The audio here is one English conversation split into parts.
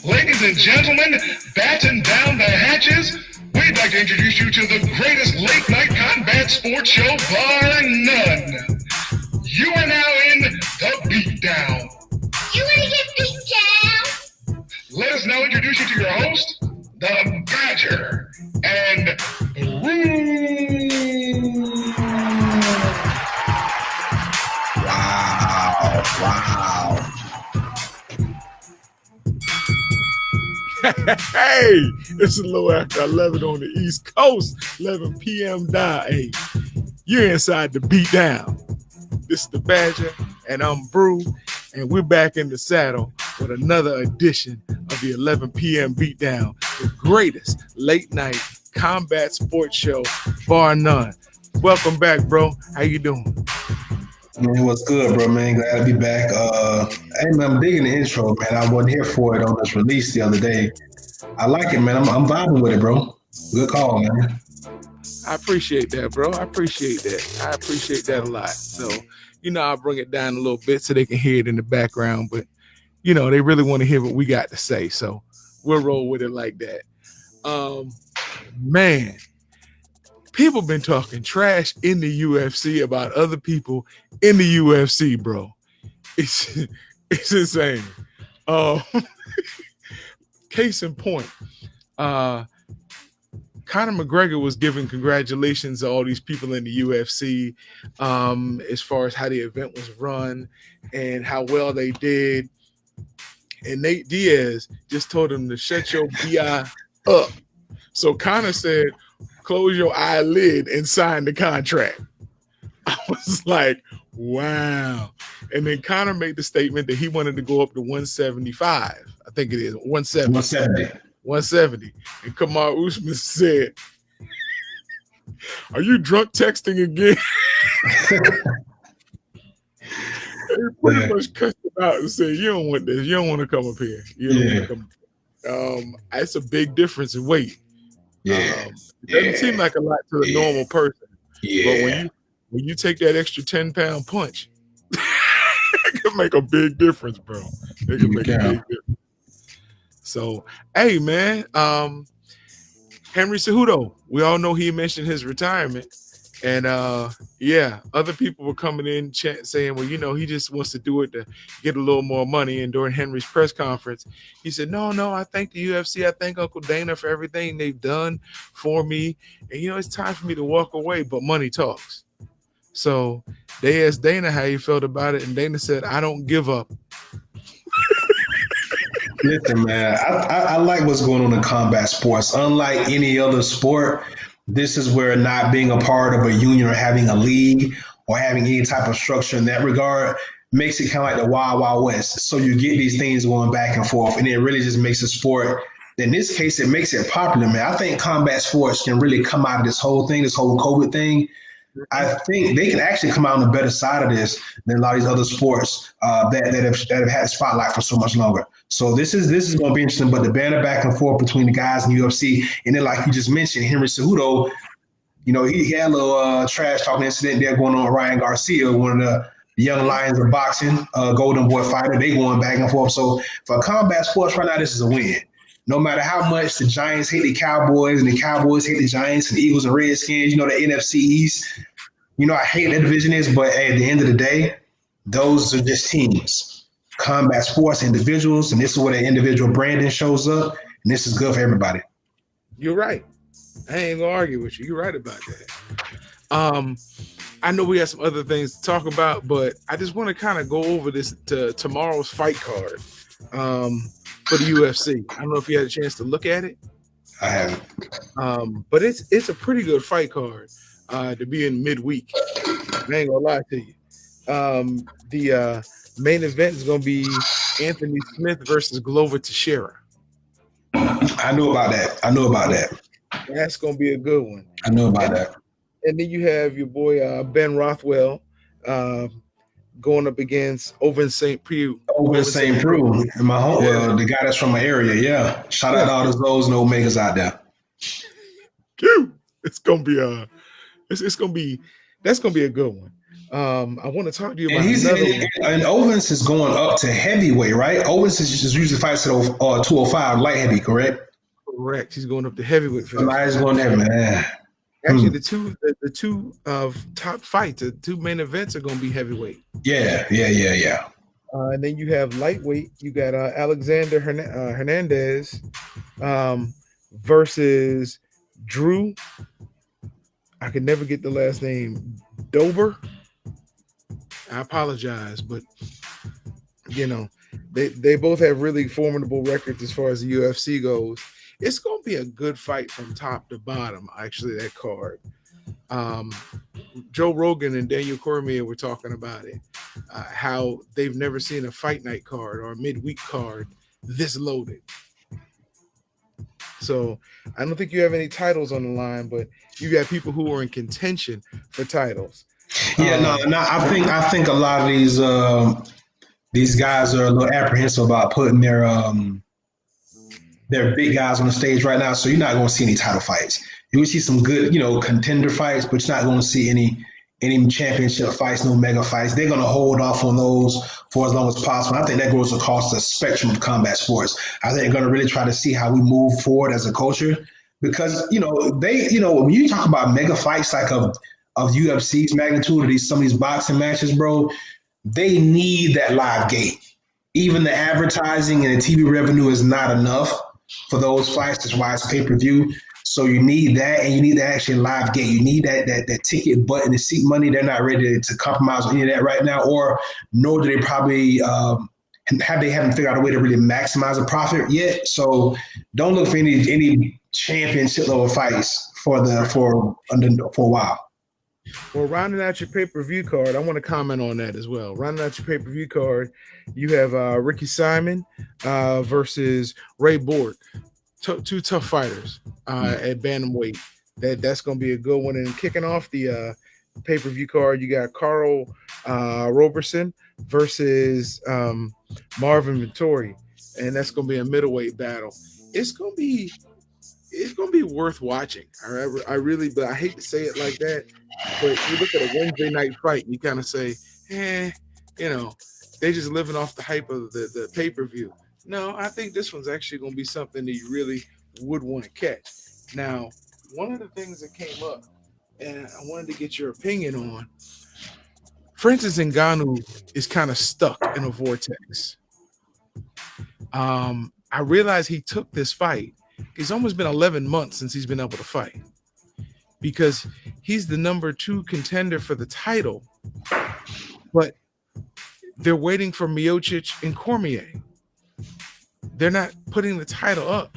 Ladies and gentlemen, batten down the hatches. We'd like to introduce you to the greatest late night combat sports show bar none. You are now in the Beatdown. You want to get beat down? Let us now introduce you to your host, the Badger, and Brew. Wow. Hey, it's a little after 11 on the East Coast, 11 p.m. down. Hey, you're inside the Beatdown. This is the Badger, and I'm Brew, and we're back in the saddle with another edition of the 11 p.m. Beatdown, the greatest late night combat sports show, bar none. Welcome back, bro. How you doing? Man, what's good, bro, man? Glad to be back. Hey, man, I'm digging the intro, man. I wasn't here for it on this release the other day. I like it, man. I'm vibing with it, bro. Good call, man. I appreciate that, bro. I appreciate that a lot. So, I'll bring it down a little bit so they can hear it in the background, but, they really want to hear what we got to say. So we'll roll with it like that. Man, people been talking trash in the UFC about other people in the UFC, bro. It's insane. Case in point, Conor McGregor was giving congratulations to all these people in the UFC as far as how the event was run and how well they did. And Nate Diaz just told him to shut your BI up. So Conor said, close your eyelid and sign the contract. I was like, wow. And then Conor made the statement that he wanted to go up to 175. I think it is 170. 170. And Kamaru Usman said, are you drunk texting again? He pretty much cussed him out and said, you don't want this. You don't want to come up here. You don't want to come up here. It's a big difference in weight. It doesn't seem like a lot to a normal person. But when you take that extra 10-pound punch, it can make a big difference, bro. It can make a big difference. So, hey, man, Henry Cejudo, we all know he mentioned his retirement. And, other people were coming in saying, well, he just wants to do it to get a little more money. And during Henry's press conference, he said, no, I thank the UFC. I thank Uncle Dana for everything they've done for me. And, it's time for me to walk away, but money talks. So they asked Dana how he felt about it. And Dana said, I don't give up. Listen, man, I like what's going on in combat sports. Unlike any other sport, this is where not being a part of a union or having a league or having any type of structure in that regard makes it kind of like the Wild Wild West. So you get these things going back and forth, and it really just makes a sport. In this case, it makes it popular, man. I think combat sports can really come out of this whole thing, this whole COVID thing. I think they can actually come out on the better side of this than a lot of these other sports that have had a spotlight for so much longer. So this is going to be interesting. But the banner back and forth between the guys in the UFC, and then like you just mentioned, Henry Cejudo, he had a little trash talking incident there going on with Ryan Garcia, one of the young lions of boxing, Golden Boy fighter. They going back and forth. So for combat sports right now, this is a win. No matter how much the Giants hate the Cowboys and the Cowboys hate the Giants and the Eagles and Redskins, the NFC East, I hate that division is, but at the end of the day, those are just teams. Combat sports, individuals, and this is where the individual branding shows up, and this is good for everybody. You're right. I ain't gonna argue with you. You're right about that. I know we have some other things to talk about, but I just want to kind of go over this tomorrow's fight card for the UFC. I don't know if you had a chance to look at it. I haven't. But it's a pretty good fight card to be in midweek. I ain't gonna lie to you. The main event is gonna be Anthony Smith versus Glover Teixeira. I know about that. That's gonna be a good one. I know about that. And then you have your boy Ben Rothwell going up against Ovin St. Preux. Ovin St. Preux, my home, the guy that's from my area. Yeah, shout out to all those and Omegas out there. It's gonna be that's gonna be a good one. I want to talk to you And about another one. and Owens is going up to heavyweight, right? Owens is just usually fights at 205 light heavy, correct? Correct. He's going up to heavyweight for So this now one. he's going there, man. Actually, the two top fights, the two main events are going to be heavyweight. Yeah. And then you have lightweight. You got Alexander Hernandez versus Drew. I can never get the last name. Dober. I apologize, but they both have really formidable records as far as the UFC goes. It's going to be a good fight from top to bottom. Actually, that card. Joe Rogan and Daniel Cormier were talking about it, how they've never seen a fight night card or a midweek card this loaded. So I don't think you have any titles on the line, but you got people who are in contention for titles. Yeah, no. I think a lot of these guys are a little apprehensive about putting their big guys on the stage right now. So you're not going to see any title fights. You will see some good, contender fights, but you're not going to see any championship fights, no mega fights. They're going to hold off on those for as long as possible. I think that goes across the spectrum of combat sports. I think they're going to really try to see how we move forward as a culture because, when you talk about mega fights like of UFC's magnitude or some of these boxing matches, bro, they need that live gate. Even the advertising and the TV revenue is not enough for those fights. That's why it's pay-per-view. So you need that, and you need to actually live gate. You need that ticket button, the seat money. They're not ready to compromise on any of that right now, or nor do they probably haven't figured out a way to really maximize the profit yet. So don't look for any championship level fights for a while. Well, rounding out your pay-per-view card, I want to comment on that as well. Rounding out your pay-per-view card, you have Ricky Simon versus Ray Borg. Two tough fighters at bantamweight. That's going to be a good one. And kicking off the pay-per-view card, you got Carl Roberson versus Marvin Vittori, and that's going to be a middleweight battle. It's going to be worth watching. I really, but I hate to say it like that. But you look at a Wednesday night fight, and you kind of say, they're just living off the hype of the pay-per-view. No, I think this one's actually going to be something that you really would want to catch. Now, one of the things that came up, and I wanted to get your opinion on, Francis Ngannou is kind of stuck in a vortex. I realized he took this fight. It's almost been 11 months since he's been able to fight because he's the number 2 contender for the title, but they're waiting for Miocic and Cormier. They're not putting the title up.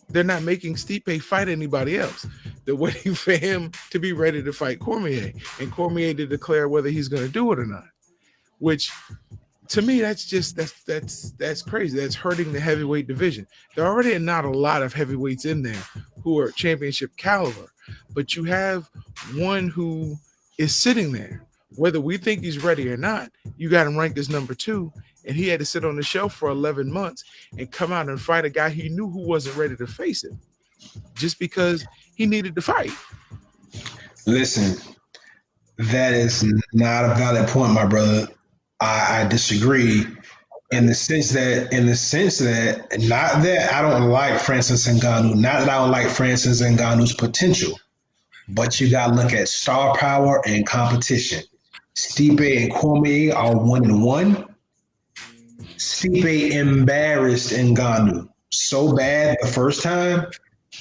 They're not making Stipe fight anybody else. They're waiting for him to be ready to fight Cormier and Cormier to declare whether he's going to do it or not, which to me, that's crazy. That's hurting the heavyweight division. There already are not a lot of heavyweights in there who are championship caliber, but you have one who is sitting there. Whether we think he's ready or not, you got him ranked as number 2, and he had to sit on the shelf for 11 months and come out and fight a guy he knew who wasn't ready to face him just because he needed to fight. Listen, that is not a valid point, my brother. I disagree in the sense that not that I don't like Francis Ngannou, not that I don't like Francis Ngannou's potential, but you got to look at star power and competition. Stipe and Cormier are 1-1. Stipe embarrassed Ngannou so bad the first time.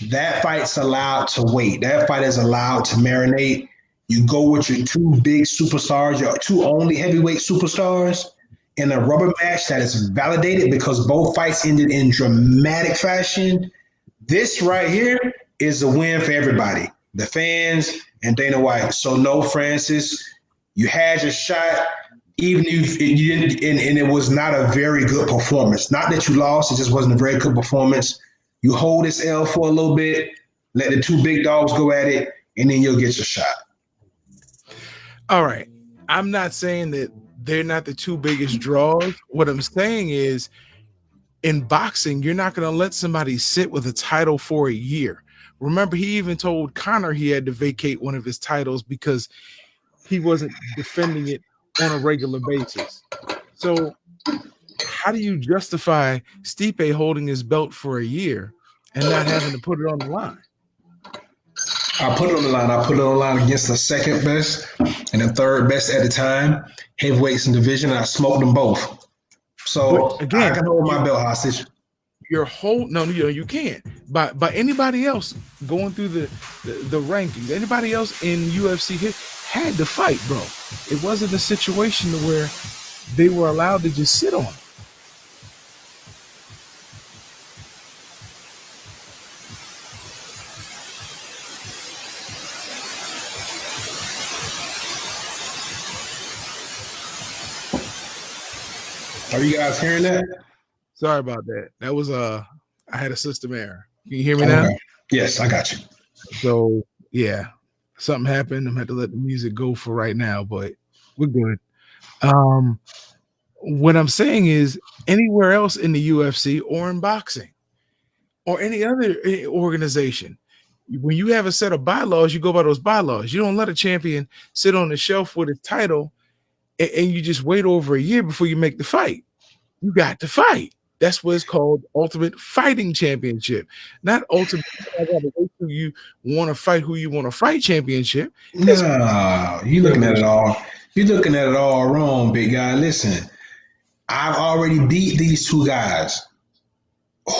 That fight's allowed to wait. That fight is allowed to marinate. You go with your 2 big superstars, your 2 only heavyweight superstars in a rubber match that is validated because both fights ended in dramatic fashion. This right here is a win for everybody, the fans and Dana White. So no, Francis, you had your shot, even if you didn't, and it was not a very good performance. Not that you lost, it just wasn't a very good performance. You hold this L for a little bit, let the 2 big dogs go at it, and then you'll get your shot. All right. I'm not saying that they're not the 2 biggest draws. What I'm saying is in boxing, you're not going to let somebody sit with a title for a year. Remember, he even told Conor he had to vacate one of his titles because he wasn't defending it on a regular basis. So how do you justify Stipe holding his belt for a year and not having to put it on the line? I put it on the line. I put it on the line against the second best and the third best at the time, heavyweights in division, and I smoked them both. So But again, I can hold my belt hostage. Your whole you can't. By anybody else going through the rankings, anybody else in UFC had to fight, bro. It wasn't a situation where they were allowed to just sit on it. Are you guys hearing that? Sorry about that. That was I had a system error. Can you hear me now? Yes, I got you. So yeah, something happened. I'm gonna have to let the music go for right now, but we're good. What I'm saying is anywhere else in the UFC or in boxing or any other organization, when you have a set of bylaws, you go by those bylaws. You don't let a champion sit on the shelf with his title and you just wait over a year before you make the fight. You got to fight. That's what it's called, Ultimate Fighting Championship. Not Ultimate, I gotta wait till you want to fight who you want to fight championship. No, you're looking at it all. You're looking at it all wrong, big guy. Listen, I've already beat these two guys.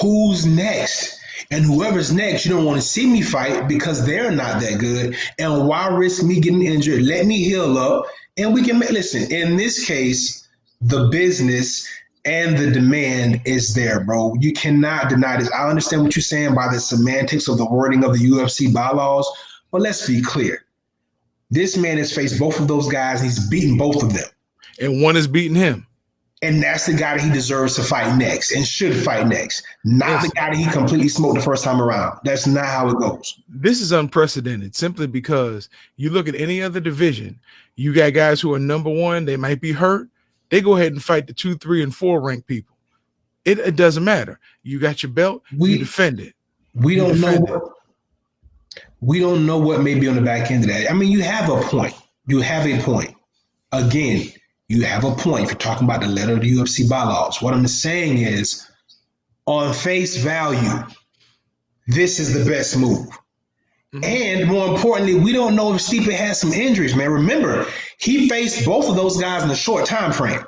Who's next? And whoever's next, you don't want to see me fight because they're not that good. And why risk me getting injured? Let me heal up and we can listen. In this case, the business and the demand is there, bro. You cannot deny this. I understand what you're saying by the semantics of the wording of the UFC bylaws, but let's be clear. This man has faced both of those guys, and he's beaten both of them. And one is beating him. And that's the guy that he deserves to fight next and should fight next, not the guy that he completely smoked the first time around. That's not how it goes. This is unprecedented simply because you look at any other division, you got guys who are number one, they might be hurt. They go ahead and fight the 2, 3, and 4 ranked people. It doesn't matter. You got your belt, you defend it. We don't know what may be on the back end of that. I mean, you have a point. You have a point. Again, you have a point if you're talking about the letter of the UFC bylaws. What I'm saying is, on face value, this is the best move. Mm-hmm. And more importantly, we don't know if Stipe has some injuries, man. Remember, he faced both of those guys in a short time frame.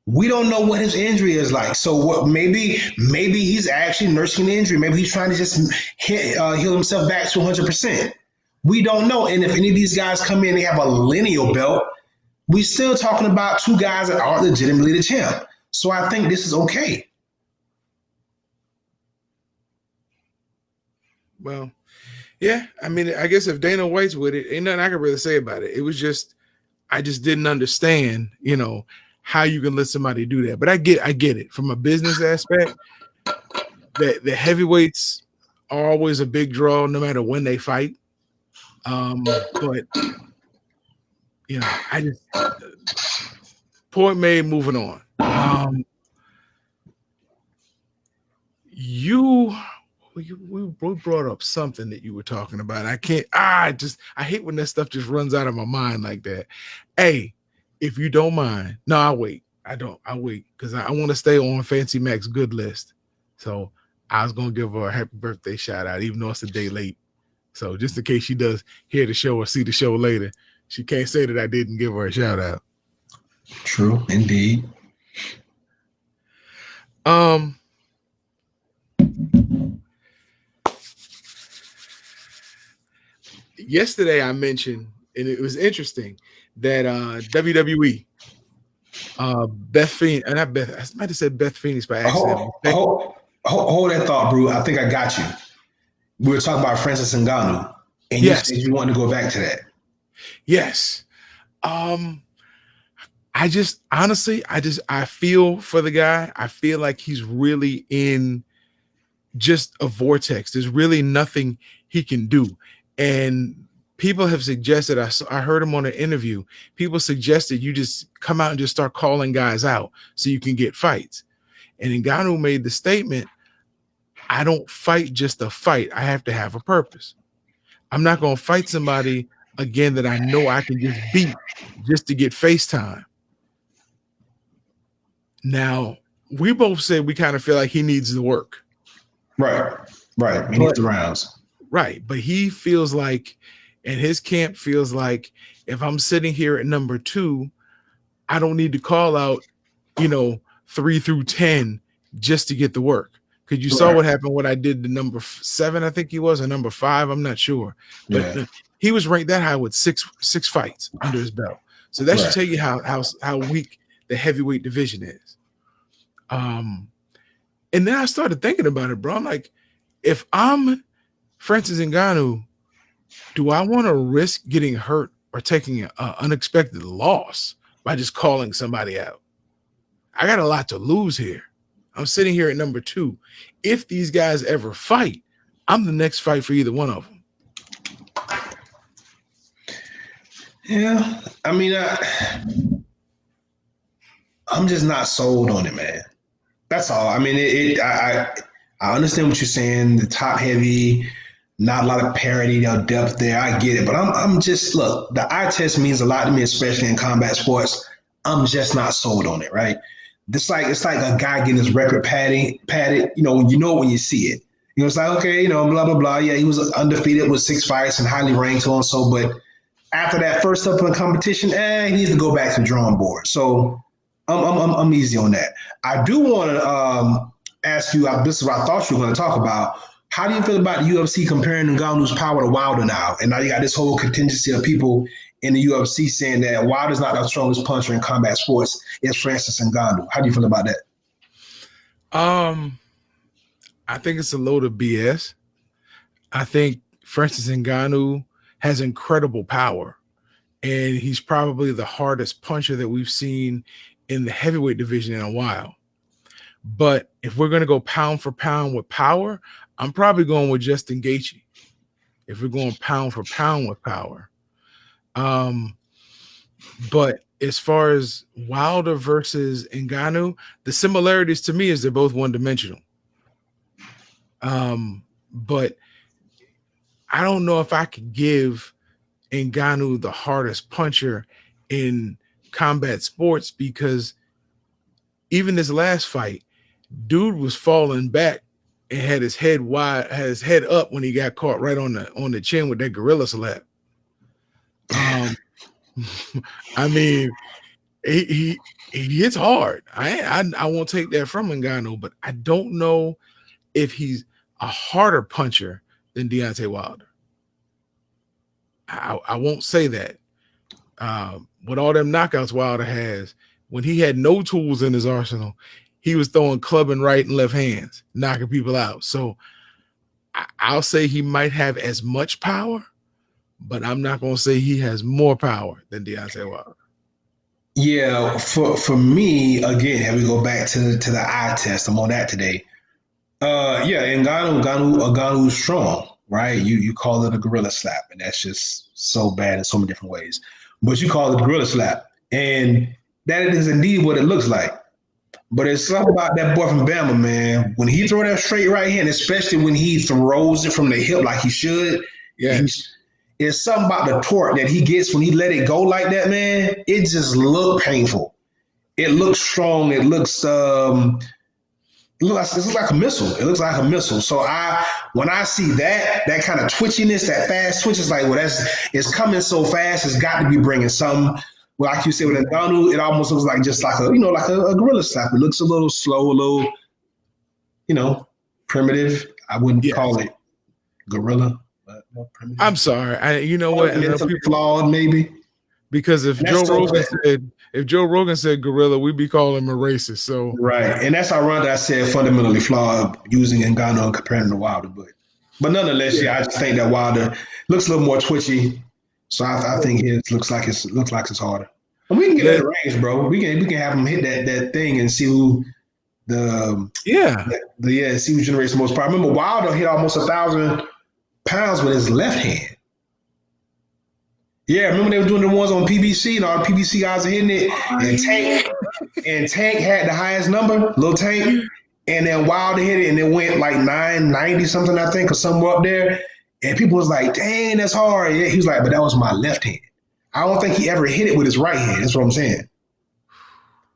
We don't know what his injury is like. So what? Maybe he's actually nursing an injury. Maybe he's trying to just heal himself back to 100%. We don't know. And if any of these guys come in, they have a lineal belt. We're still talking about two guys that aren't legitimately the champ. So I think this is okay. Well, yeah. I mean, I guess if Dana White's with it, ain't nothing I can really say about it. It was just, I just didn't understand, how you can let somebody do that. But I get it from a business aspect. The heavyweights are always a big draw, no matter when they fight. But I just point made. Moving on. We brought up something that you were talking about. I hate when that stuff just runs out of my mind like that. Hey, if you don't mind, no, I'll wait. I'll wait because I want to stay on Fancy Mac's good list. So I was gonna give her a happy birthday shout out, even though it's a day late. So just in case she does hear the show or see the show later, she can't say that I didn't give her a shout out. True, indeed. Yesterday I mentioned, and it was interesting, that WWE, Beth Phoenix, and I might have said Beth Phoenix by accident. Hold that thought, bro. I think I got you. We were talking about Francis Ngannou, and you said you wanted to go back to that. Yes. I feel for the guy. I feel like he's really in just a vortex. There's really nothing he can do. And people have suggested, I heard him on an interview, people suggested you just come out and just start calling guys out so you can get fights. And Ngannou made the statement, I don't fight just to fight. I have to have a purpose. I'm not going to fight somebody again, that I know I can just beat just to get FaceTime. Now, we both said we kind of feel like he needs the work. Right. He needs the rounds. Right. But he feels like, and his camp feels like, if I'm sitting here at number 2, I don't need to call out, 3 through 10 just to get the work. Because you saw what happened when I did the number 7, I think he was, or number 5, I'm not sure. But he was ranked that high with six fights under his belt. So that should tell you how weak the heavyweight division is. And then I started thinking about it, bro. I'm like, if I'm Francis Ngannou, do I want to risk getting hurt or taking an unexpected loss by just calling somebody out? I got a lot to lose here. I'm sitting here at number 2. If these guys ever fight, I'm the next fight for either one of them. Yeah, I mean, I'm just not sold on it, man. That's all. I mean, I understand what you're saying. The top heavy, not a lot of parity or depth there. I get it, but I'm just, look. The eye test means a lot to me, especially in combat sports. I'm just not sold on it, right? It's like a guy getting his record padded. When you see it. It's like, okay, blah blah blah. Yeah, he was undefeated with 6 fights and highly ranked, so and so. But after that first up in the competition, he needs to go back to the drawing board. So I'm easy on that. I do want to ask you. This is what I thought you were going to talk about. How do you feel about the UFC comparing Ngannou's power to Wilder now? And now you got this whole contingency of people in the UFC saying that Wilder's not the strongest puncher in combat sports. It's Francis Ngannou. How do you feel about that? I think it's a load of BS. I think Francis Ngannou has incredible power, and he's probably the hardest puncher that we've seen in the heavyweight division in a while. But if we're going to go pound for pound with power, I'm probably going with Justin Gaethje. If we're going pound for pound with power. But as far as Wilder versus Ngannou, the similarities to me is they're both one-dimensional. But I don't know if I could give Ngannou the hardest puncher in combat sports, because even this last fight, dude was falling back and had his head up when he got caught right on the chin with that gorilla slap. I mean, he hits hard. I won't take that from Ngannou, but I don't know if he's a harder puncher than Deontay Wilder. I won't say that. With all them knockouts Wilder has, when he had no tools in his arsenal, he was throwing clubbing right and left hands, knocking people out. So I'll say he might have as much power, but I'm not going to say he has more power than Deontay Wilder. Yeah, for me, again, have we go back to the eye test. I'm on that today. Ngannou's strong, right? You call it a gorilla slap, and that's just so bad in so many different ways. But you call it a gorilla slap, and that is indeed what it looks like. But it's something about that boy from Bama, man. When he throw that straight right hand, especially when he throws it from the hip like he should, it's something about the torque that he gets when he let it go like that, man. It just look painful. It looks strong. It looks it looks like a missile. It looks like a missile. So when I see that kind of twitchiness, that fast twitch, it's like, well, it's coming so fast. It's got to be bringing something. Well, like you said with Ngannou, it almost looks like just like a gorilla slap. It looks a little slow, a little, primitive. I wouldn't call it gorilla, but primitive. I'm sorry. You know what? Mentally flawed, maybe. Because if Joe Rogan said gorilla, we'd be calling him a racist. So right, and that's ironic that I said fundamentally flawed using Ngannou and comparing him to Wilder, but nonetheless, I just think that Wilder looks a little more twitchy. So I think it looks like it's harder. And we can get that range, bro. We can have him hit that thing and see who see who generates the most power. I remember Wilder hit almost 1,000 pounds with his left hand. Yeah, remember they were doing the ones on PBC and all the PBC guys are hitting it. And Tank had the highest number, Lil Tank. And then Wilder hit it and it went like 990 something, I think, or somewhere up there. And people was like, dang, that's hard. Yeah, he was like, but that was my left hand. I don't think he ever hit it with his right hand. That's what I'm saying.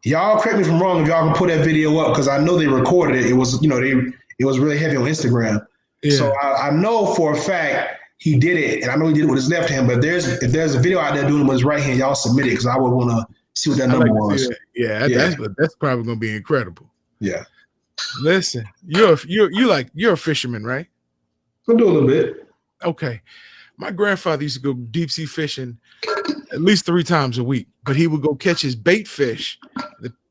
Y'all correct me if I'm wrong if y'all can put that video up because I know they recorded it. It was, it was really heavy on Instagram. Yeah. So I know for a fact he did it, and I know he did it with his left hand. But if there's a video out there doing it with his right hand, y'all submit it because I would want to see what that number was. Yeah, that's probably gonna be incredible. Yeah. Listen, you're a fisherman, right? I'll do a little bit. Okay. My grandfather used to go deep sea fishing at least 3 times a week, but he would go catch his bait fish,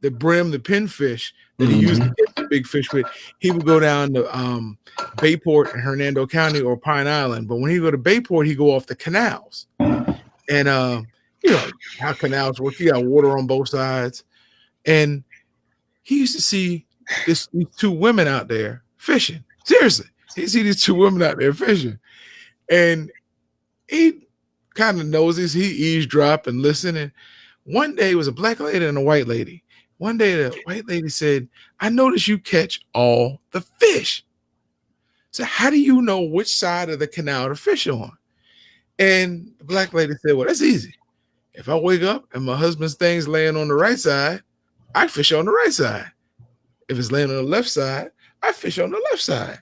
the brim, the pinfish that he used to catch the big fish with. He would go down to Bayport in Hernando County or Pine Island. But when he go to Bayport, he go off the canals. And you know how canals work. You got water on both sides. And he used to see these 2 women out there fishing. Seriously. He see these 2 women out there fishing. And he kind of noses, he eavesdrop and listen. And one day it was a black lady and a white lady. One day the white lady said, I noticed you catch all the fish. So how do you know which side of the canal to fish on? And the black lady said, well, that's easy. If I wake up and my husband's thing's laying on the right side, I fish on the right side. If it's laying on the left side, I fish on the left side.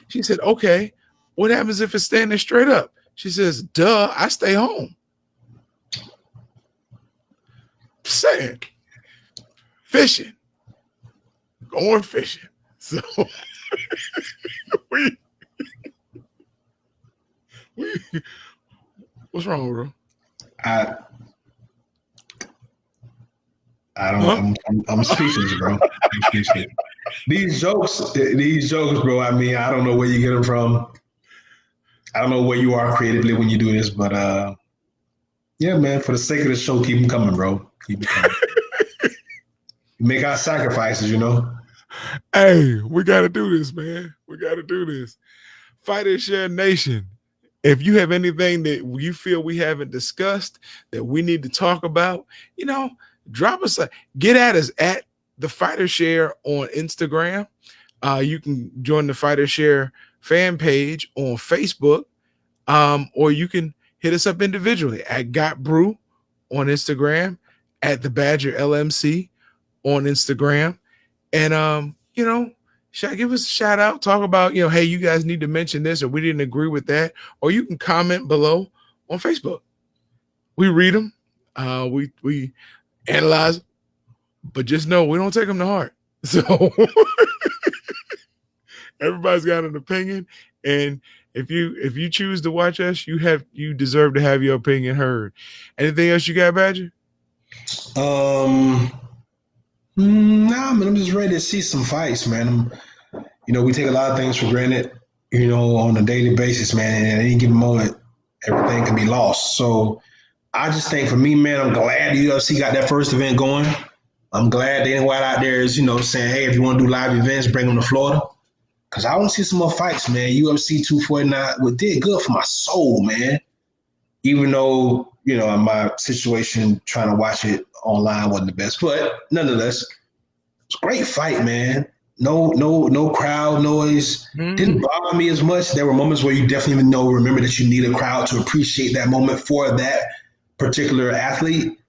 She said, okay, what happens if it's standing straight up? She says, duh, I stay home. Saying, fishing, going fishing. So what's wrong, bro? I don't. I'm speechless, bro. I'm speechless. These jokes, bro. I mean, I don't know where you get them from. I don't know where you are creatively when you do this, but yeah, man. For the sake of the show, keep them coming, bro. Keep them coming. Make our sacrifices, Hey, we got to do this, man. We got to do this. Fighter Share Nation. If you have anything that you feel we haven't discussed that we need to talk about, drop us get at us at the Fighter Share on Instagram. You can join the Fighter Share fan page on Facebook, or you can hit us up individually at Got Brew on Instagram, at the Badger LMC on Instagram, and should I give us a shout out? Talk about hey, you guys need to mention this, or we didn't agree with that, or you can comment below on Facebook. We read them, we analyze, but just know we don't take them to heart. So everybody's got an opinion, and if you choose to watch us, you deserve to have your opinion heard. Anything else you got, Badger? Nah, man, I'm just ready to see some fights, man. We take a lot of things for granted, on a daily basis, man. And at any given moment, everything can be lost. So I just think for me, man, I'm glad the UFC got that first event going. I'm glad they ain't out there is, saying, hey, if you want to do live events, bring them to Florida. Because I want to see some more fights, man. UFC 249 did good for my soul, man. Even though, my situation trying to watch it online wasn't the best. But nonetheless, it's a great fight, man. No crowd noise. Didn't bother me as much. There were moments where you definitely remember that you need a crowd to appreciate that moment for that particular athlete.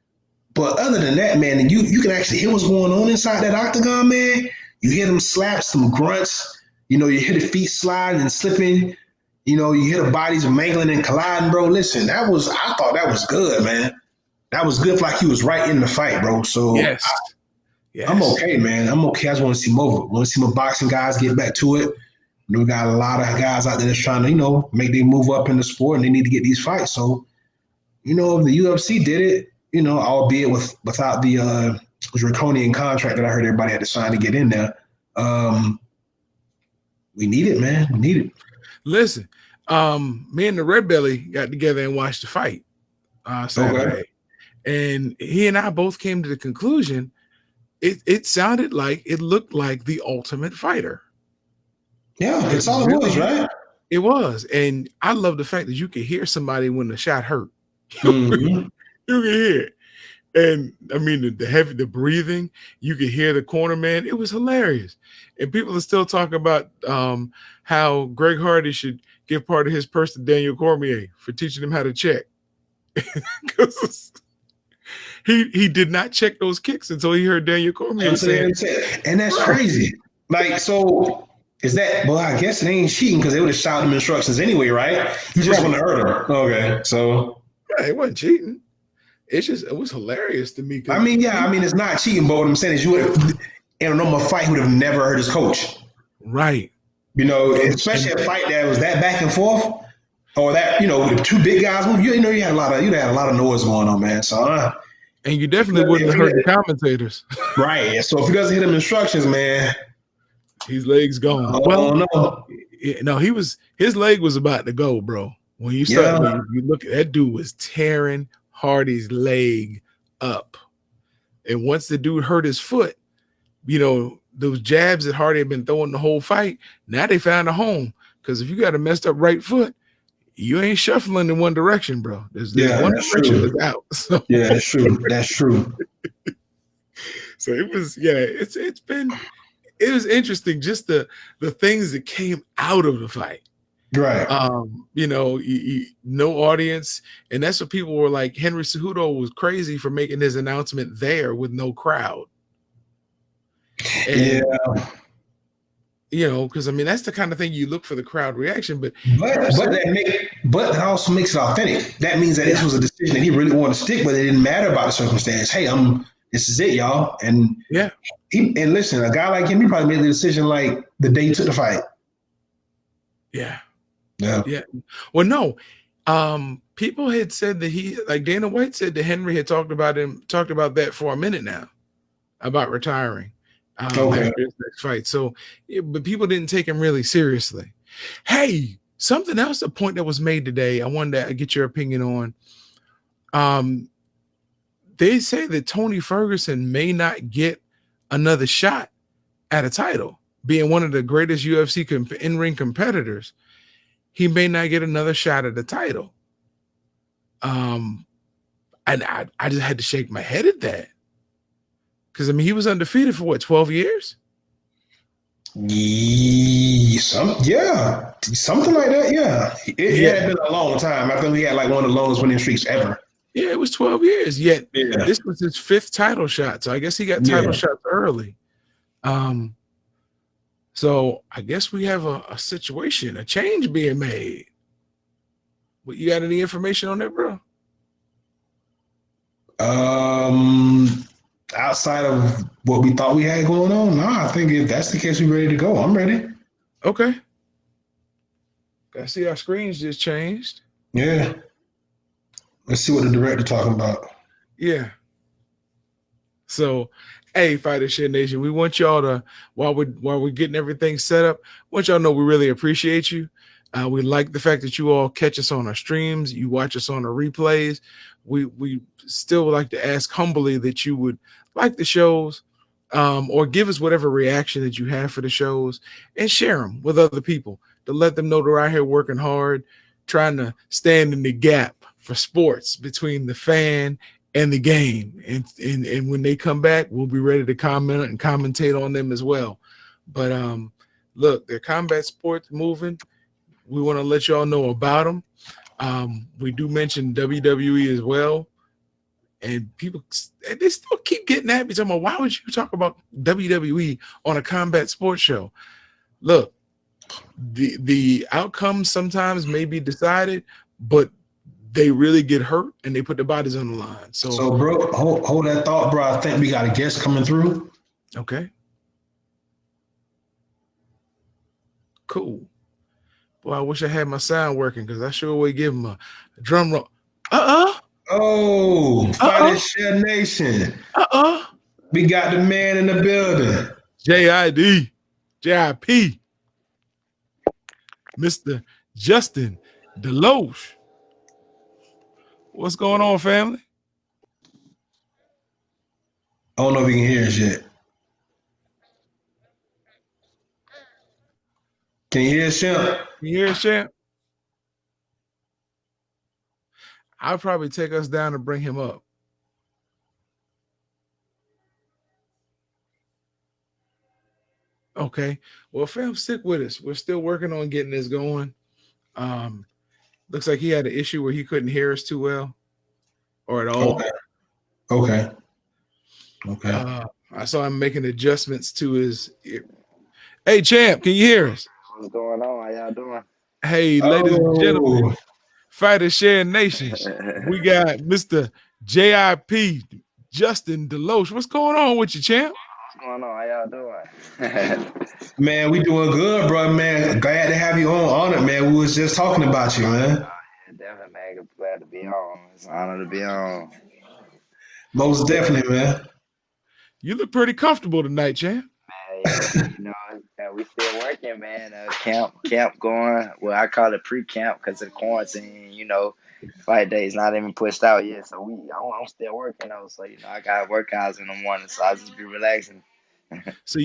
But other than that, man, and you can actually hear what's going on inside that octagon, man. You hear them slaps, some grunts. You hear the feet sliding and slipping. You hear the bodies mangling and colliding, bro. Listen, I thought that was good, man. That was good, like he was right in the fight, bro. So yes. I'm okay, man. I'm okay. I just want to see more. Want to see more boxing guys get back to it. We got a lot of guys out there that's trying to, make their move up in the sport, and they need to get these fights. So, if the UFC did it, albeit without the draconian contract that I heard everybody had to sign to get in there. We need it, man. We need it. Listen, me and the Red Belly got together and watched the fight Saturday. Okay. And he and I both came to the conclusion it looked like the Ultimate Fighter. Yeah, it's all it was, right? It was. And I love the fact that you could hear somebody when the shot hurt. Mm-hmm. You can hear it. And I mean, the breathing, you could hear the corner man. It was hilarious. And people are still talking about how Greg Hardy should give part of his purse to Daniel Cormier for teaching him how to check. He did not check those kicks until he heard Daniel Cormier saying, and that's crazy. Like, so is that? Well, I guess it ain't cheating because they would have shouted him instructions anyway, right? You just want to hurt him. Okay, so it wasn't cheating. It was hilarious to me. I mean, it's not cheating, but what I'm saying is, you would in a normal fight, he would have never hurt his coach, right? You know, especially a fight that was that back and forth, or that with two big guys. You had a lot of noise going on, man. So. And you definitely wouldn't have heard the commentators. Right. So if he doesn't hit them instructions, man, his leg's gone. No, his leg was about to go, bro. When you start, when you look at that dude was tearing Hardy's leg up. And once the dude hurt his foot, those jabs that Hardy had been throwing the whole fight, now they found a home. Because if you got a messed up right foot, you ain't shuffling in one direction, bro. There's one direction that's out. So. Yeah, that's true. That's true. So it was, it was interesting, just the things that came out of the fight. Right. No audience. And that's what people were like, Henry Cejudo was crazy for making his announcement there with no crowd. And, because that's the kind of thing you look for, the crowd reaction. But that also makes it authentic. That means that this was a decision that he really wanted to stick with. It didn't matter about the circumstance. Hey, this is it, y'all. And and listen, a guy like him, he probably made the decision like the day he took the fight. Yeah. Well, no. People had said that Dana White said that Henry had talked about that for a minute now, about retiring. After his next fight. So, but people didn't take him really seriously. Hey, something else, a point that was made today, I wanted to get your opinion on. They say that Tony Ferguson may not get another shot at a title, being one of the greatest UFC in-ring competitors. He may not get another shot at the title. And I just had to shake my head at that. Because, he was undefeated for 12 years? Something like that, yeah. It had been a long time. I think he had like one of the longest winning streaks ever. Yeah, it was 12 years. Yet this was his 5th title shot. So I guess he got title shots early. So I guess we have a situation, a change being made. But you got any information on that, bro? Outside of what we thought we had going on, no, I think if that's the case, we're ready to go. I'm ready. Okay. I see our screens just changed. Yeah. Let's see what the director talking about. Yeah. So, hey, Fighter Shit Nation, we want y'all to, while we're getting everything set up, want y'all to know we really appreciate you. We like the fact that you all catch us on our streams, you watch us on our replays. We still would like to ask humbly that you would like the shows, or give us whatever reaction that you have for the shows, and share them with other people to let them know they're out here working hard, trying to stand in the gap for sports between the fan and the game. And when they come back, we'll be ready to comment and commentate on them as well. But look, they're combat sports moving. We want to let y'all know about them. We do mention WWE as well. And people, they still keep getting at me talking about, why would you talk about WWE on a combat sports show? Look, the outcome sometimes may be decided, but they really get hurt and they put their bodies on the line. So bro, hold that thought, bro. I think we got a guest coming through. Okay. Cool. Boy, I wish I had my sound working, because I sure would give him a drum roll. Oh, Fighter Shit Nation. We got the man in the building. JIP. Mr. Justin Deloach. What's going on, family? I don't know if he can hear us yet. Can you hear us, Champ? Can you hear us, Champ? I'll probably take us down to bring him up. Okay. Well, fam, stick with us. We're still working on getting this going. Looks like he had an issue where he couldn't hear us too well or at all. Okay. I saw him making adjustments to his ear. Hey, champ, can you hear us? What's going on? How y'all doing? Hey, ladies and gentlemen, Fighter Share Nation, we got Mr. JIP, Justin Deloach. What's going on with you, champ? What's going on? How y'all doing? Man, we doing good, bro. Man, glad to have you on it, man. We was just talking about you, man. Yeah, definitely, man. Glad to be on. It's an honor to be on. Most definitely, man. You look pretty comfortable tonight, champ. Man, we still working, man. Camp going. Well, I call it pre-camp because of the quarantine. Fight day's not even pushed out yet, so I'm still working though. So I got workouts in the morning, so I just be relaxing. So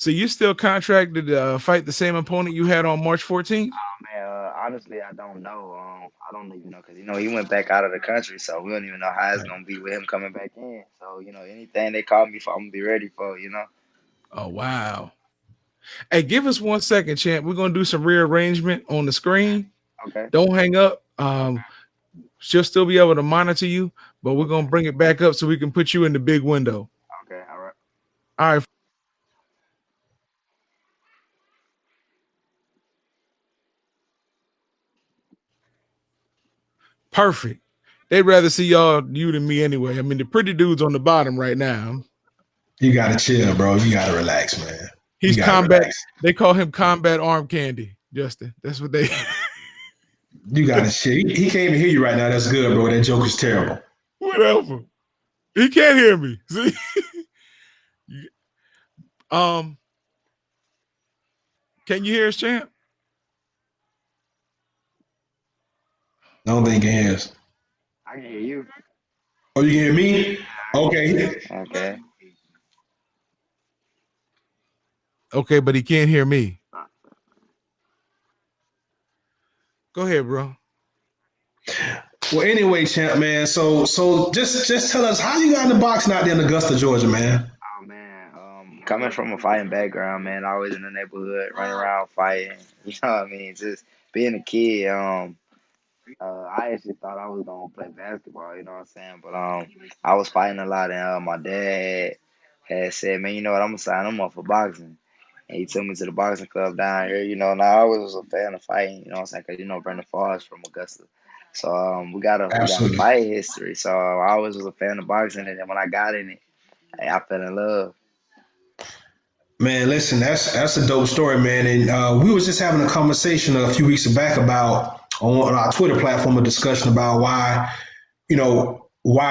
you still contracted to fight the same opponent you had on March 14th? Man, honestly, I don't know. I don't even know because he went back out of the country, so we don't even know how it's gonna be with him coming back in. So anything they call me for, I'm gonna be ready for. Oh wow! Hey, give us 1 second, champ. We're gonna do some rearrangement on the screen. Okay. Don't hang up. She'll still be able to monitor you, but we're gonna bring it back up so we can put you in the big window. Okay. All right. All right. Perfect. They'd rather see you than me anyway. I mean, the pretty dude's on the bottom right now. You gotta chill, bro. You gotta relax, man. He's combat. Relax. They call him combat arm candy, Justin. That's what they. You gotta chill. He can't even hear you right now. That's good, bro. That joke is terrible. Whatever. He can't hear me. See. Can you hear us, champ? I don't think he can hear us. I can hear you. Oh, you can hear me? Okay. Okay. Okay, but he can't hear me. Go ahead, bro. Well, anyway, champ, man. So just tell us how you got into boxing out there in Augusta, Georgia, man. Oh man, coming from a fighting background, man, always in the neighborhood, running around fighting. You know what I mean? Just being a kid. I actually thought I was gonna play basketball. You know what I'm saying? But I was fighting a lot, and my dad had said, "Man, you know what? I'm gonna sign him up for boxing." And he took me to the boxing club down here. And I always was a fan of fighting. You know what I'm saying? Because Brandon Fall's from Augusta, so we got a fight history. So I always was a fan of boxing, and then when I got in it, I fell in love. Man, listen, that's a dope story, man. And we was just having a conversation a few weeks back about on our Twitter platform, a discussion about why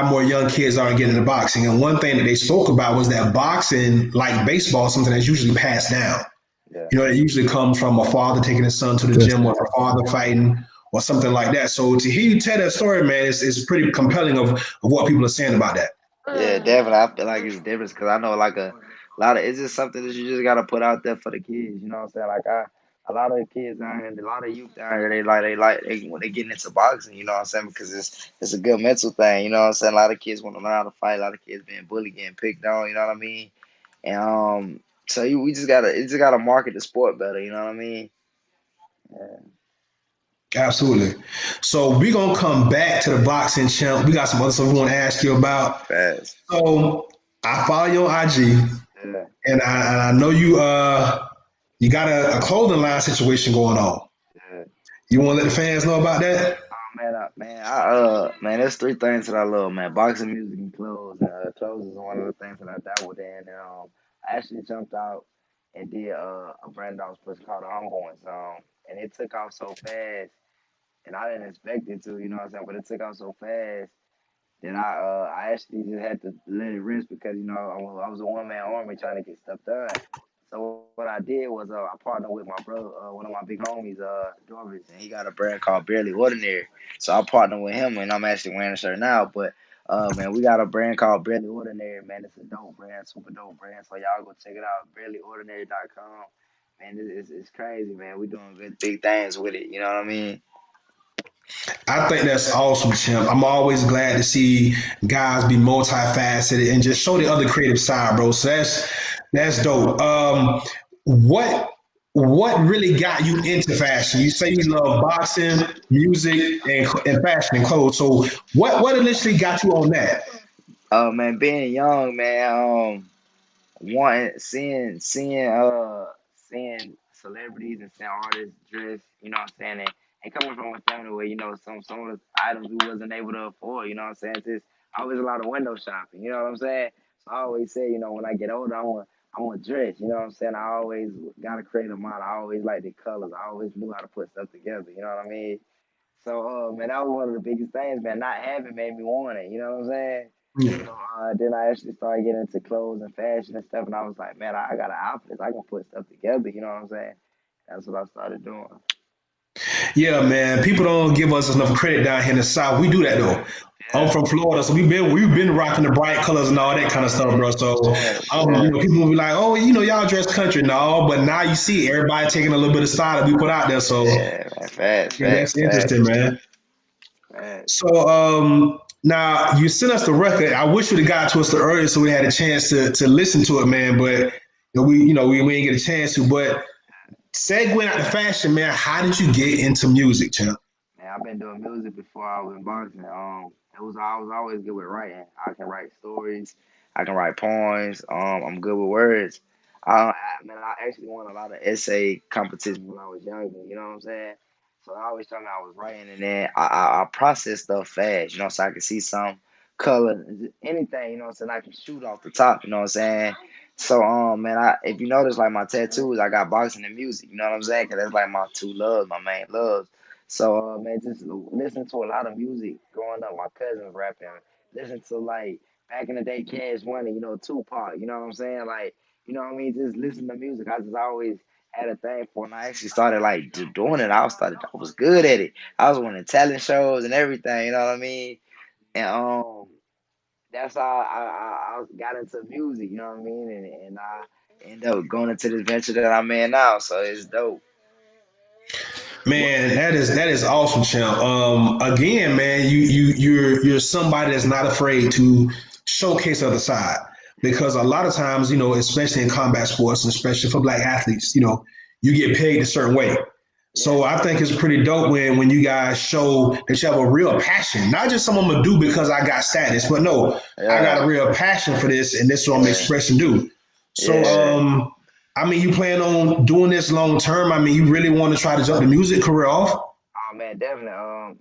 more young kids aren't getting into boxing. And one thing that they spoke about was that boxing, like baseball, is something that's usually passed down. Yeah. It usually comes from a father taking his son to the gym, or a father fighting, or something like that. So to hear you tell that story, man, is pretty compelling of what people are saying about that. Yeah, definitely. I feel like it's different because I know a lot of it's just something that you just gotta put out there for the kids. You know what I'm saying? Like a lot of the kids down here, a lot of youth down here, when they getting into boxing. You know what I'm saying? Because it's a good mental thing. You know what I'm saying? A lot of kids want to learn how to fight. A lot of kids being bullied, getting picked on. You know what I mean? And so we just gotta market the sport better. You know what I mean? Yeah. Absolutely. So we're gonna come back to the boxing, champ. We got some other stuff we want to ask you about. Fast. So I follow you on IG, and I know you got a clothing line situation going on. Yeah. You want to let the fans know about that? Man, there's three things that I love, man. Boxing, music, and clothes. Clothes is one of the things that I dabbled in. And I actually jumped out and did a brand I was pushing called the Unborns. And it took off so fast, and I didn't expect it to, you know what I'm saying? But it took off so fast that I actually just had to let it rest because I was a one man army trying to get stuff done. So what I did was I partnered with my brother, one of my big homies, Dorvis, and he got a brand called Barely Ordinary. So I partnered with him, and I'm actually wearing a shirt now. But man, we got a brand called Barely Ordinary, man. It's a dope brand, super dope brand. So y'all go check it out, barelyordinary.com. Man, it's crazy, man. We doing good big things with it. You know what I mean? I think that's awesome, champ. I'm always glad to see guys be multifaceted and just show the other creative side, bro. So that's dope. What what really got you into fashion? You say you love boxing, music, and fashion and clothes. So what initially got you on that? Oh man, being young, man, wanting seeing celebrities and seeing artists dress, you know what I'm saying, and coming from a family where, some of the items we wasn't able to afford, you know what I'm saying? Just always a lot of window shopping, you know what I'm saying? So I always say, when I get older, I want to dress, you know what I'm saying? I always got a creative mind. I always liked the colors. I always knew how to put stuff together, you know what I mean? So, man, that was one of the biggest things, man. Not having made me want it. You know what I'm saying? Yeah. Then I actually started getting into clothes and fashion and stuff, and I was like, man, I got an outfit. I can put stuff together. You know what I'm saying? That's what I started doing. Yeah, man. People don't give us enough credit down here in the South. We do that though. I'm Yeah, from Florida, so we've been rocking the bright colors and all that kind of stuff, bro. So, yes, yes, people will be like, "Oh, y'all dress country." No, but now you see everybody taking a little bit of style that we put out there. So, yeah, man. Fast, yeah, that's fast, fast, interesting, man. fast. So, now you sent us the record. I wish you'd have got to us the earlier so we had a chance to listen to it, man. But we didn't get a chance to. But segueing out to fashion, man. How did you get into music, champ? Man, I've been doing music before I was in boxing. I was always good with writing. I can write stories. I can write poems. I'm good with words. Man, I actually won a lot of essay competitions when I was younger. You know what I'm saying? So I always told me I was writing, and then I process stuff fast. So I can see some color, anything. You know what I'm saying? I can shoot off the top. You know what I'm saying? So man, if you notice, like my tattoos, I got boxing and music. You know what I'm saying? 'Cause that's like my two loves, my main loves. So, man, just listen to a lot of music growing up. My cousins rapping. Listen to, like, back in the day, Cash Money, Tupac. You know what I'm saying? Like, you know what I mean? Just listen to music. I just always had a thing for it. And I actually started like doing it. I was good at it. I was winning talent shows and everything. You know what I mean? And that's how I got into music. You know what I mean? And I ended up going into this venture that I'm in now. So it's dope. Man, that is awesome, champ. Again, man, you're somebody that's not afraid to showcase the other side because a lot of times, especially in combat sports, and especially for black athletes, you get paid a certain way. Yeah, So I think it's pretty dope when you guys show that you have a real passion, not just something I'm gonna do because I got status, but no, I got yeah, a real passion for this, and this is what I'm yeah, expressing do. So, yeah. I mean, you plan on doing this long term? I mean, you really want to try to jump the music career off? Oh man, definitely.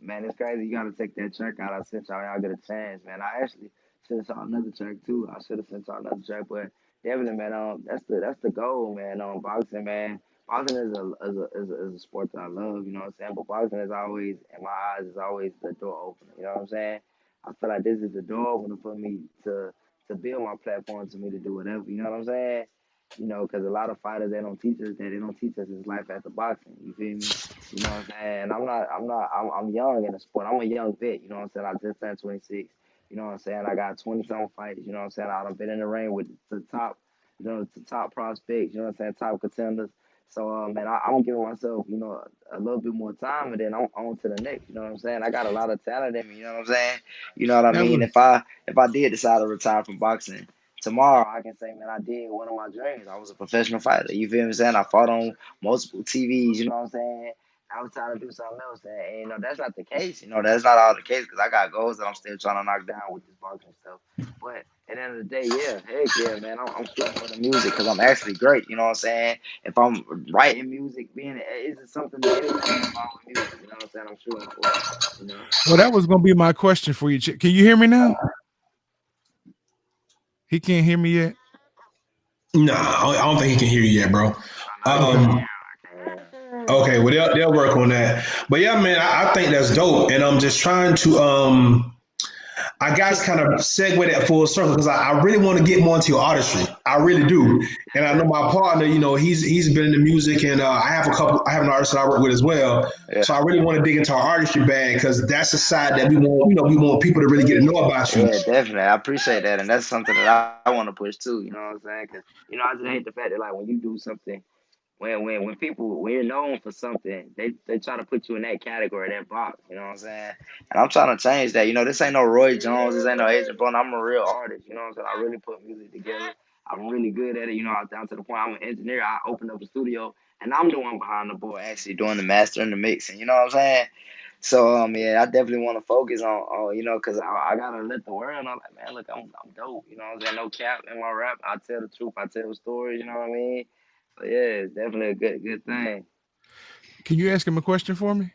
Man, it's crazy. You gotta take that track out. I sent y'all get a chance, man. I actually sent y'all another track too. I should have sent y'all another track, but definitely, man. That's the goal, man. Boxing, man. Boxing is a sport that I love. You know what I'm saying? But boxing is always, in my eyes, is always the door opener. You know what I'm saying? I feel like this is the door opener for me to build my platform to me to do whatever. You know what I'm saying? Because a lot of fighters they don't teach us that. They don't teach us this life after boxing. You feel me? You know what I'm saying? I'm young in the sport. I'm a young vet. You know what I'm saying? I just turned 26. You know what I'm saying? I got 20 some fights. You know what I'm saying? I've been in the ring with the top, the top prospects. You know what I'm saying? Top contenders. So, man, I'm giving myself, a little bit more time, and then I'm on to the next. You know what I'm saying? I got a lot of talent in me. You know what I'm saying? You know what I That mean? was If I did decide to retire from boxing tomorrow, I can say, man, I did one of my dreams. I was a professional fighter. You feel me saying? I fought on multiple TVs. You know what I'm saying? I was trying to do something else, and that's not the case. That's not all the case because I got goals that I'm still trying to knock down with this boxing stuff. But at the end of the day, yeah, heck yeah, man, I'm shooting for the music because I'm actually great. You know what I'm saying? If I'm writing music, being it's something anything involved with music. You know what I'm saying? I'm shooting for. You know. well. That was gonna be my question for you. Can you hear me now? He can't hear me yet. Nah, I don't think he can hear you yet, bro. I know he Okay. can't Um, hear. okay, well they'll work on that. But yeah, man, I think that's dope, and I'm just trying to I guys kind of segue that full circle because I really want to get more into your artistry. I really do, and I know my partner. He's been in the music, and I have an artist that I work with as well. Yeah. So I really want to dig into our artistry bag because that's the side that we want people to really get to know about you. Yeah, definitely. I appreciate that, and that's something that I want to push too. You know what I'm saying? Because I just hate the fact that like when you do something, when you're known for something, they try to put you in that category, that box. You know what I'm saying? And I'm trying to change that. This ain't no Roy Jones. This ain't no Agent Bone. I'm a real artist. You know what I'm saying? I really put music together. I'm really good at it. I'm down to the point I'm an engineer. I opened up a studio and I'm the one behind the board actually doing the mastering, the mixing. You know what I'm saying? So yeah, I definitely want to focus on cause I gotta let the world know like man, look, I'm dope. You know what I'm saying? No cap in my rap. I tell the truth. I tell the story. You know what I mean? So yeah, it's definitely a good thing. Can you ask him a question for me?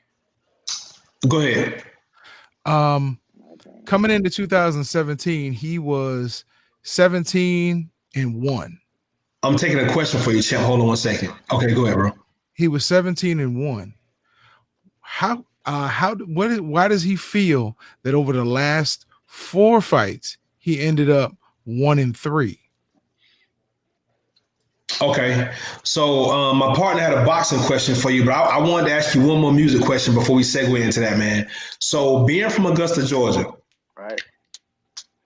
Go ahead. Um, Okay. coming into 2017, he was 17-1. I'm taking a question for you, champ. Hold on one second. Okay, go ahead, bro. He was 17-1. Why does he feel that over the last 4 fights he ended up 1-3? Okay, so my partner had a boxing question for you, but I wanted to ask you one more music question before we segue into that, man. So, being from Augusta, Georgia, Right.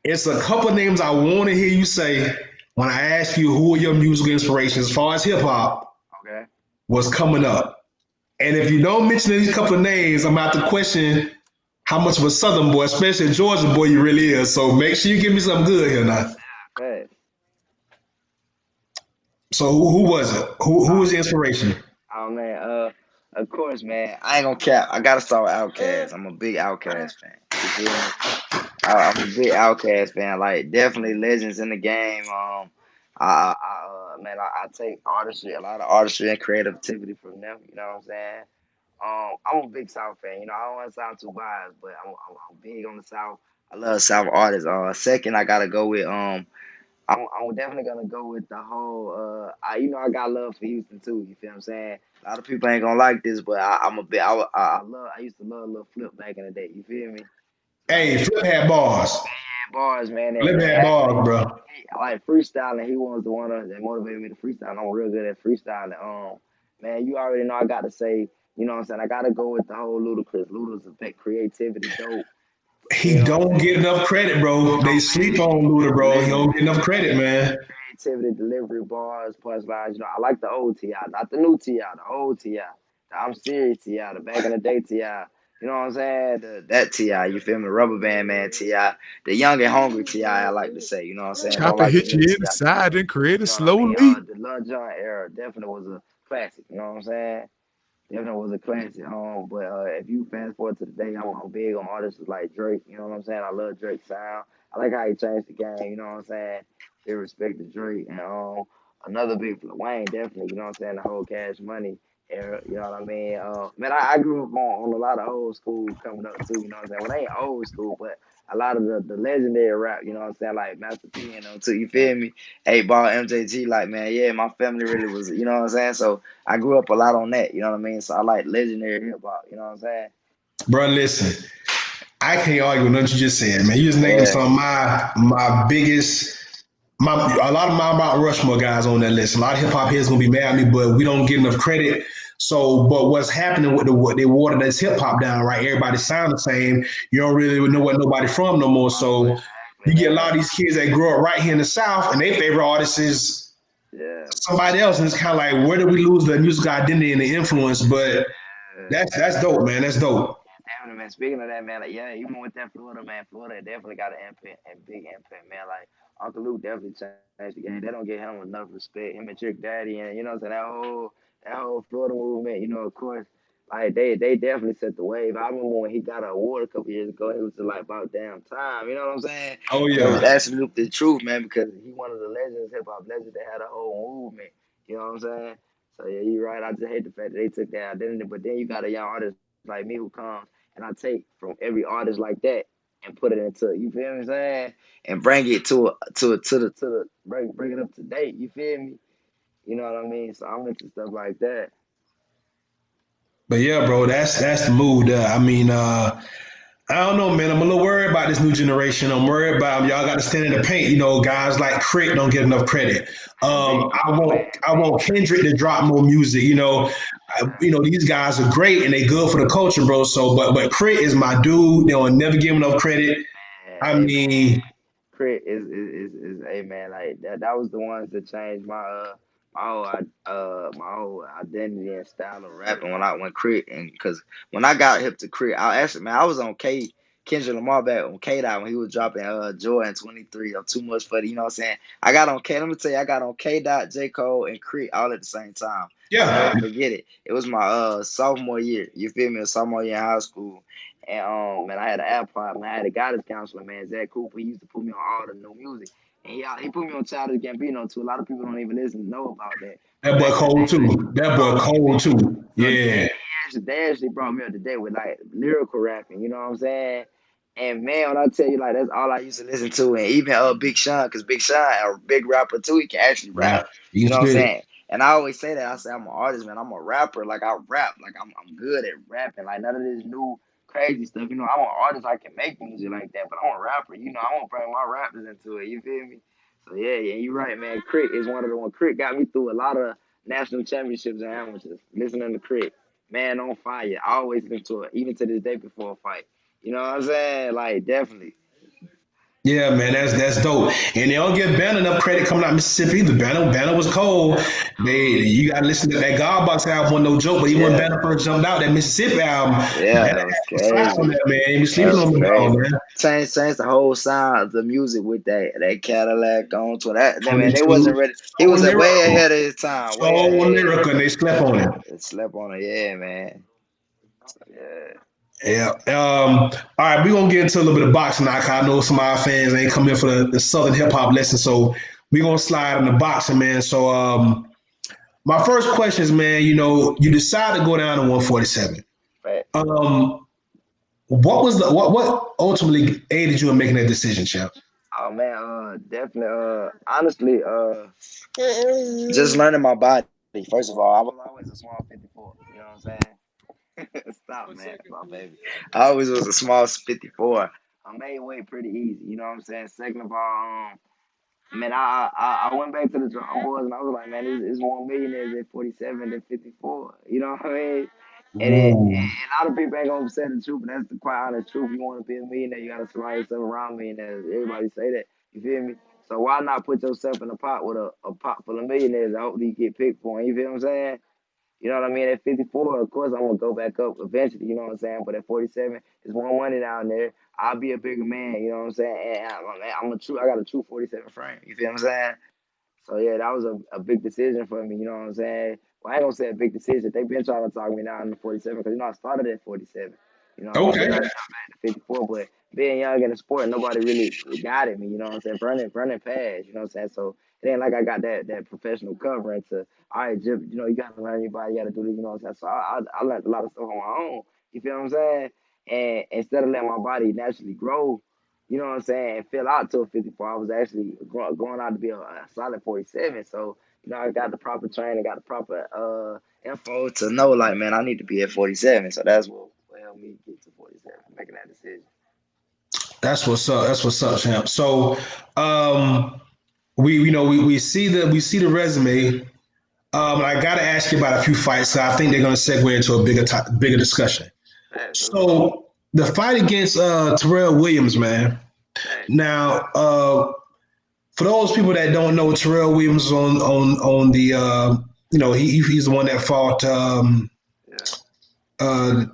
it's a couple names I want to hear you say when I ask you who are your musical inspirations as far as hip hop Okay. was coming up. And if you don't mention these couple of names, I'm about to question how much of a Southern boy, especially a Georgia boy, you really is. So make sure you give me something good here now. Okay. So who was it? Who was the inspiration? Oh man, of course, man. I ain't gonna cap. I gotta start with Outkast. I'm a big Outkast fan. You feel me? I'm a big Outkast fan. Like definitely legends in the game. I take artistry, a lot of artistry and creativity from them. You know what I'm saying? I'm a big South fan. You know, I don't want to sound too biased, but I'm big on the South. I love South artists. Second, I gotta go with I'm definitely gonna go with the whole. I got love for Houston too. You feel what I'm saying? A lot of people ain't gonna like this, but I'm a bit. I love. I used to love Lil Flip back in the day. You feel me? Hey, Like Flip had bars. bars, man, Flip and had actually, bars, bro. I like freestyling. He was the one that motivated me to freestyle. I'm real good at freestyling. Man, you already know I got to say. You know what I'm saying? I gotta go with the whole Ludacris. Ludacris affect creativity, dope. You He know what I'm don't saying? get enough credit, bro. They sleep on Luda, bro. He don't get enough credit, man. Creativity, delivery, bars, punchlines. You know, I like the old Ti, not the new Ti, the old Ti. The I'm serious Ti, the back in the day Ti. You know what I'm saying? That Ti, you feel me? Rubber Band Man Ti, the young and hungry Ti. I like to say. You know what I'm saying? Don't Chopper like the hit new you in Ti. the side and create You it know what I mean? slowly. The Lil Jon era definitely was a classic. You know what I'm saying? Definitely was a classic. But if you fast forward to today, I'm big on artists like Drake. You know what I'm saying? I love Drake's sound. I like how he changed the game. You know what I'm saying? They respect the Drake and another big Wayne definitely. You know what I'm saying? The whole Cash Money era. You know what I mean? Man, I grew up on a lot of old school coming up too. You know what I'm saying? Well, they ain't old school, but a lot of the legendary rap. You know what I'm saying? Like Master P and them too. You feel me? 8 Ball, MJG. Like man, yeah, my family really was. You know what I'm saying? So I grew up a lot on that, you know what I mean? So I like legendary hip hop, you know what I'm saying? Bro, listen. I can't argue with nothing you just said, man. You just named Yeah, some of my biggest a lot of my Mount Rushmore guys on that list. A lot of hip hop heads gonna be mad at me, but we don't get enough credit. So, but what's happening with what they watered this hip hop down, right? Everybody sound the same. You don't really know what nobody from no more. So exactly, you get a lot man. of these kids that grow up right here in the South, and their favorite artist is Yeah, somebody else, and it's kind of like, where do we lose the musical identity and the influence? But yeah. that's dope, man. That's dope. Definitely, man. Speaking of that, man, like, yeah, even with that Florida, man, Florida definitely got an impact and big impact, man. Like, Uncle Luke definitely changed the game. They don't give him enough respect. Him and Trick Daddy, and you know what I'm saying, that whole Florida movement, you know, of course, like they definitely set the wave. I remember when he got an award a couple years ago, it was just like about damn time, you know what I'm saying? Oh And it was yeah, absolutely the truth, man, because he one of the legends, hip hop legends that had a whole movement. You know what I'm saying? So yeah, you're right. I just hate the fact that they took that identity, but then you got a young artist like me who comes and I take from every artist like that and put it into, you feel what I'm saying, and bring it to the bring it up to date. You feel me? You know what I mean? So I'm into stuff like that. but yeah, bro, that's the move. There. I mean, I don't know, man. I'm a little worried about this new generation. I'm worried about y'all got to stand in the paint. You know, guys like Crit don't get enough credit. Man, big, I want Kendrick to drop more music. These guys are great and they good for the culture, bro. So, but Crit is my dude. They will never give him enough credit. man, I hey man, mean, Crit is hey man, like that was the ones that changed my whole identity and style of rapping when Crit, and because when I got hip to Crit, I actually, man, I was on K. Kendrick Lamar back on K Dot when he was dropping Jordan 23 or Too Much for the, you know what I'm saying? I got on K. Let me tell you, I got on K Dot, J Cole, and Crit all at the same time. I'll Yeah. never forget it. It was my sophomore year. You feel me? Sophomore year in high school. And man, I had an AirPod, man. I had a guidance counselor, man, Zach Cooper. He used to put me on all the new music. And he put me on Childish Gambino too. A lot of people don't even listen know about that. But That boy back in the cold day, like, too. That bro, boy cold too. bro, Yeah. they actually brought me up to date with like lyrical rapping. You know what I'm saying? And man, when I tell you, like, that's all I used to listen to. And even Big Sean, because Big Sean, a big rapper too, he can actually rap. Rap. You You can know what I'm spit it. saying? And I always say that. I say I'm an artist, man. I'm a rapper. Like, I rap. Like, I'm good at rapping. Like, none of this new crazy stuff. You know, I'm an artist. I can make music like that, but I'm a rapper. You know, I want to bring my rappers into it. You feel me? So yeah, you're right, man. Crit is one of the one. Crit got me through a lot of national championships and amateurs. Listening to Crit, man, on fire. I always listen to it, even to this day before a fight. You know what I'm saying? Like, definitely. Yeah, man, that's dope. And they don't give Banner enough credit coming out of Mississippi either. Banner was cold. That was They cold. you gotta listen to that Godbox album, wasn't no joke, but even when Yeah, Banner first jumped out, that Mississippi album, yeah, Banner that had was some fire on crazy. that, man. He was That sleeping was on the dog, crazy. man. Changed the whole sound of the music with that Cadillac on to that man, they 22. wasn't ready. He So was way lyrical. ahead of his time, So way ahead. lyrical, and they slept on it. It slept on it, yeah, man. Yeah, Yeah. All right, we're gonna get into a little bit of boxing now. 'Cause I know some of our fans ain't come here for the Southern hip hop lesson, so we're gonna slide into boxing, man. So my first question is, man, you decide to go down to 147. right. Um, what was the what ultimately aided you in making that decision, champ? Oh man, definitely. Honestly, just learning my body. First of all, I was always a small 54. You know what I'm saying? Stop, man. My baby. I always was a small 54. I made weight pretty easy. You know what I'm saying? Second of all, man, I went back to the drawing boards and I was like, man, it's more millionaires at 47 than 54. You know what I mean? Ooh. And a lot of people ain't gonna say the truth, but that's the quite honest truth. You want to be a millionaire, you gotta surround yourself around millionaires. Everybody say that. You feel me? So why not put yourself in a pot with a pot full of millionaires? I hope you get picked for. You feel what I'm saying? You know what I mean? At 54, of course, I'm gonna go back up eventually. You know what I'm saying? But at 47, there's more money down there. I'll be a bigger man. You know what I'm saying? And I got a true 47 frame. You feel what I'm saying? So yeah, that was a big decision for me. You know what I'm saying? Well, I ain't gonna say a big decision. They been trying to talk me down to 47 because I started at 47. You know what I'm saying? Okay. Then I jumped back to 54. But being young in the sport, nobody really guided me. You know what I'm saying? Running past. You know what I'm saying? So it ain't like I got that professional covering to. All right, Jim. You know you gotta learn your body. You gotta do this. You know what I'm saying? So I learned a lot of stuff on my own. You feel what I'm saying? And instead of letting my body naturally grow, you know what I'm saying, and fill out to a 54. I was actually going out to be a solid 47. So, I got the proper training, got the proper info to know, like, man, I need to be at 47. So that's what helped me get to 47, making that decision. That's what's up. That's what's up, champ. So we we see the resume. I got to ask you about a few fights. So I think they're going to segue into a bigger discussion. Let's go. So the fight against Terrell Williams, man. Right. Now, for those people that don't know, Terrell Williams is on the he's the one that fought Yeah.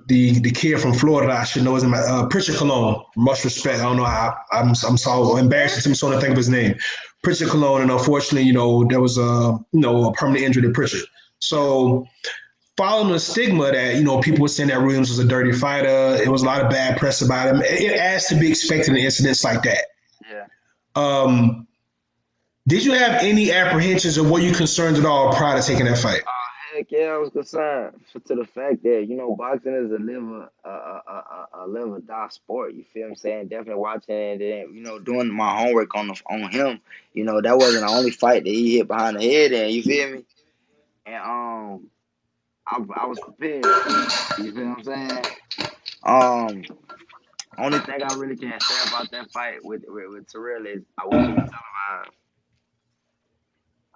the kid from Florida. I should know his name. Pritchard Cologne. Much respect. I don't know how I'm so embarrassed to sort of think of his name. Pritchard Cologne, and unfortunately, there was a permanent injury to Pritchard. Yeah. So following the stigma that people were saying that Williams was a dirty fighter, it was a lot of bad press about him. It has to be expected in incidents like that. Yeah. Um, did you have any apprehensions or were you concerned at all prior to taking that fight? Heck yeah, I was concerned to the fact that boxing is a live or die sport. You feel what I'm saying? Definitely watching it and doing my homework on him. That wasn't the only fight that he hit behind the head, and you feel me? And I was prepared. You feel what I'm saying? Um, only thing I really can say about that fight with Terrell is I wish it was televised.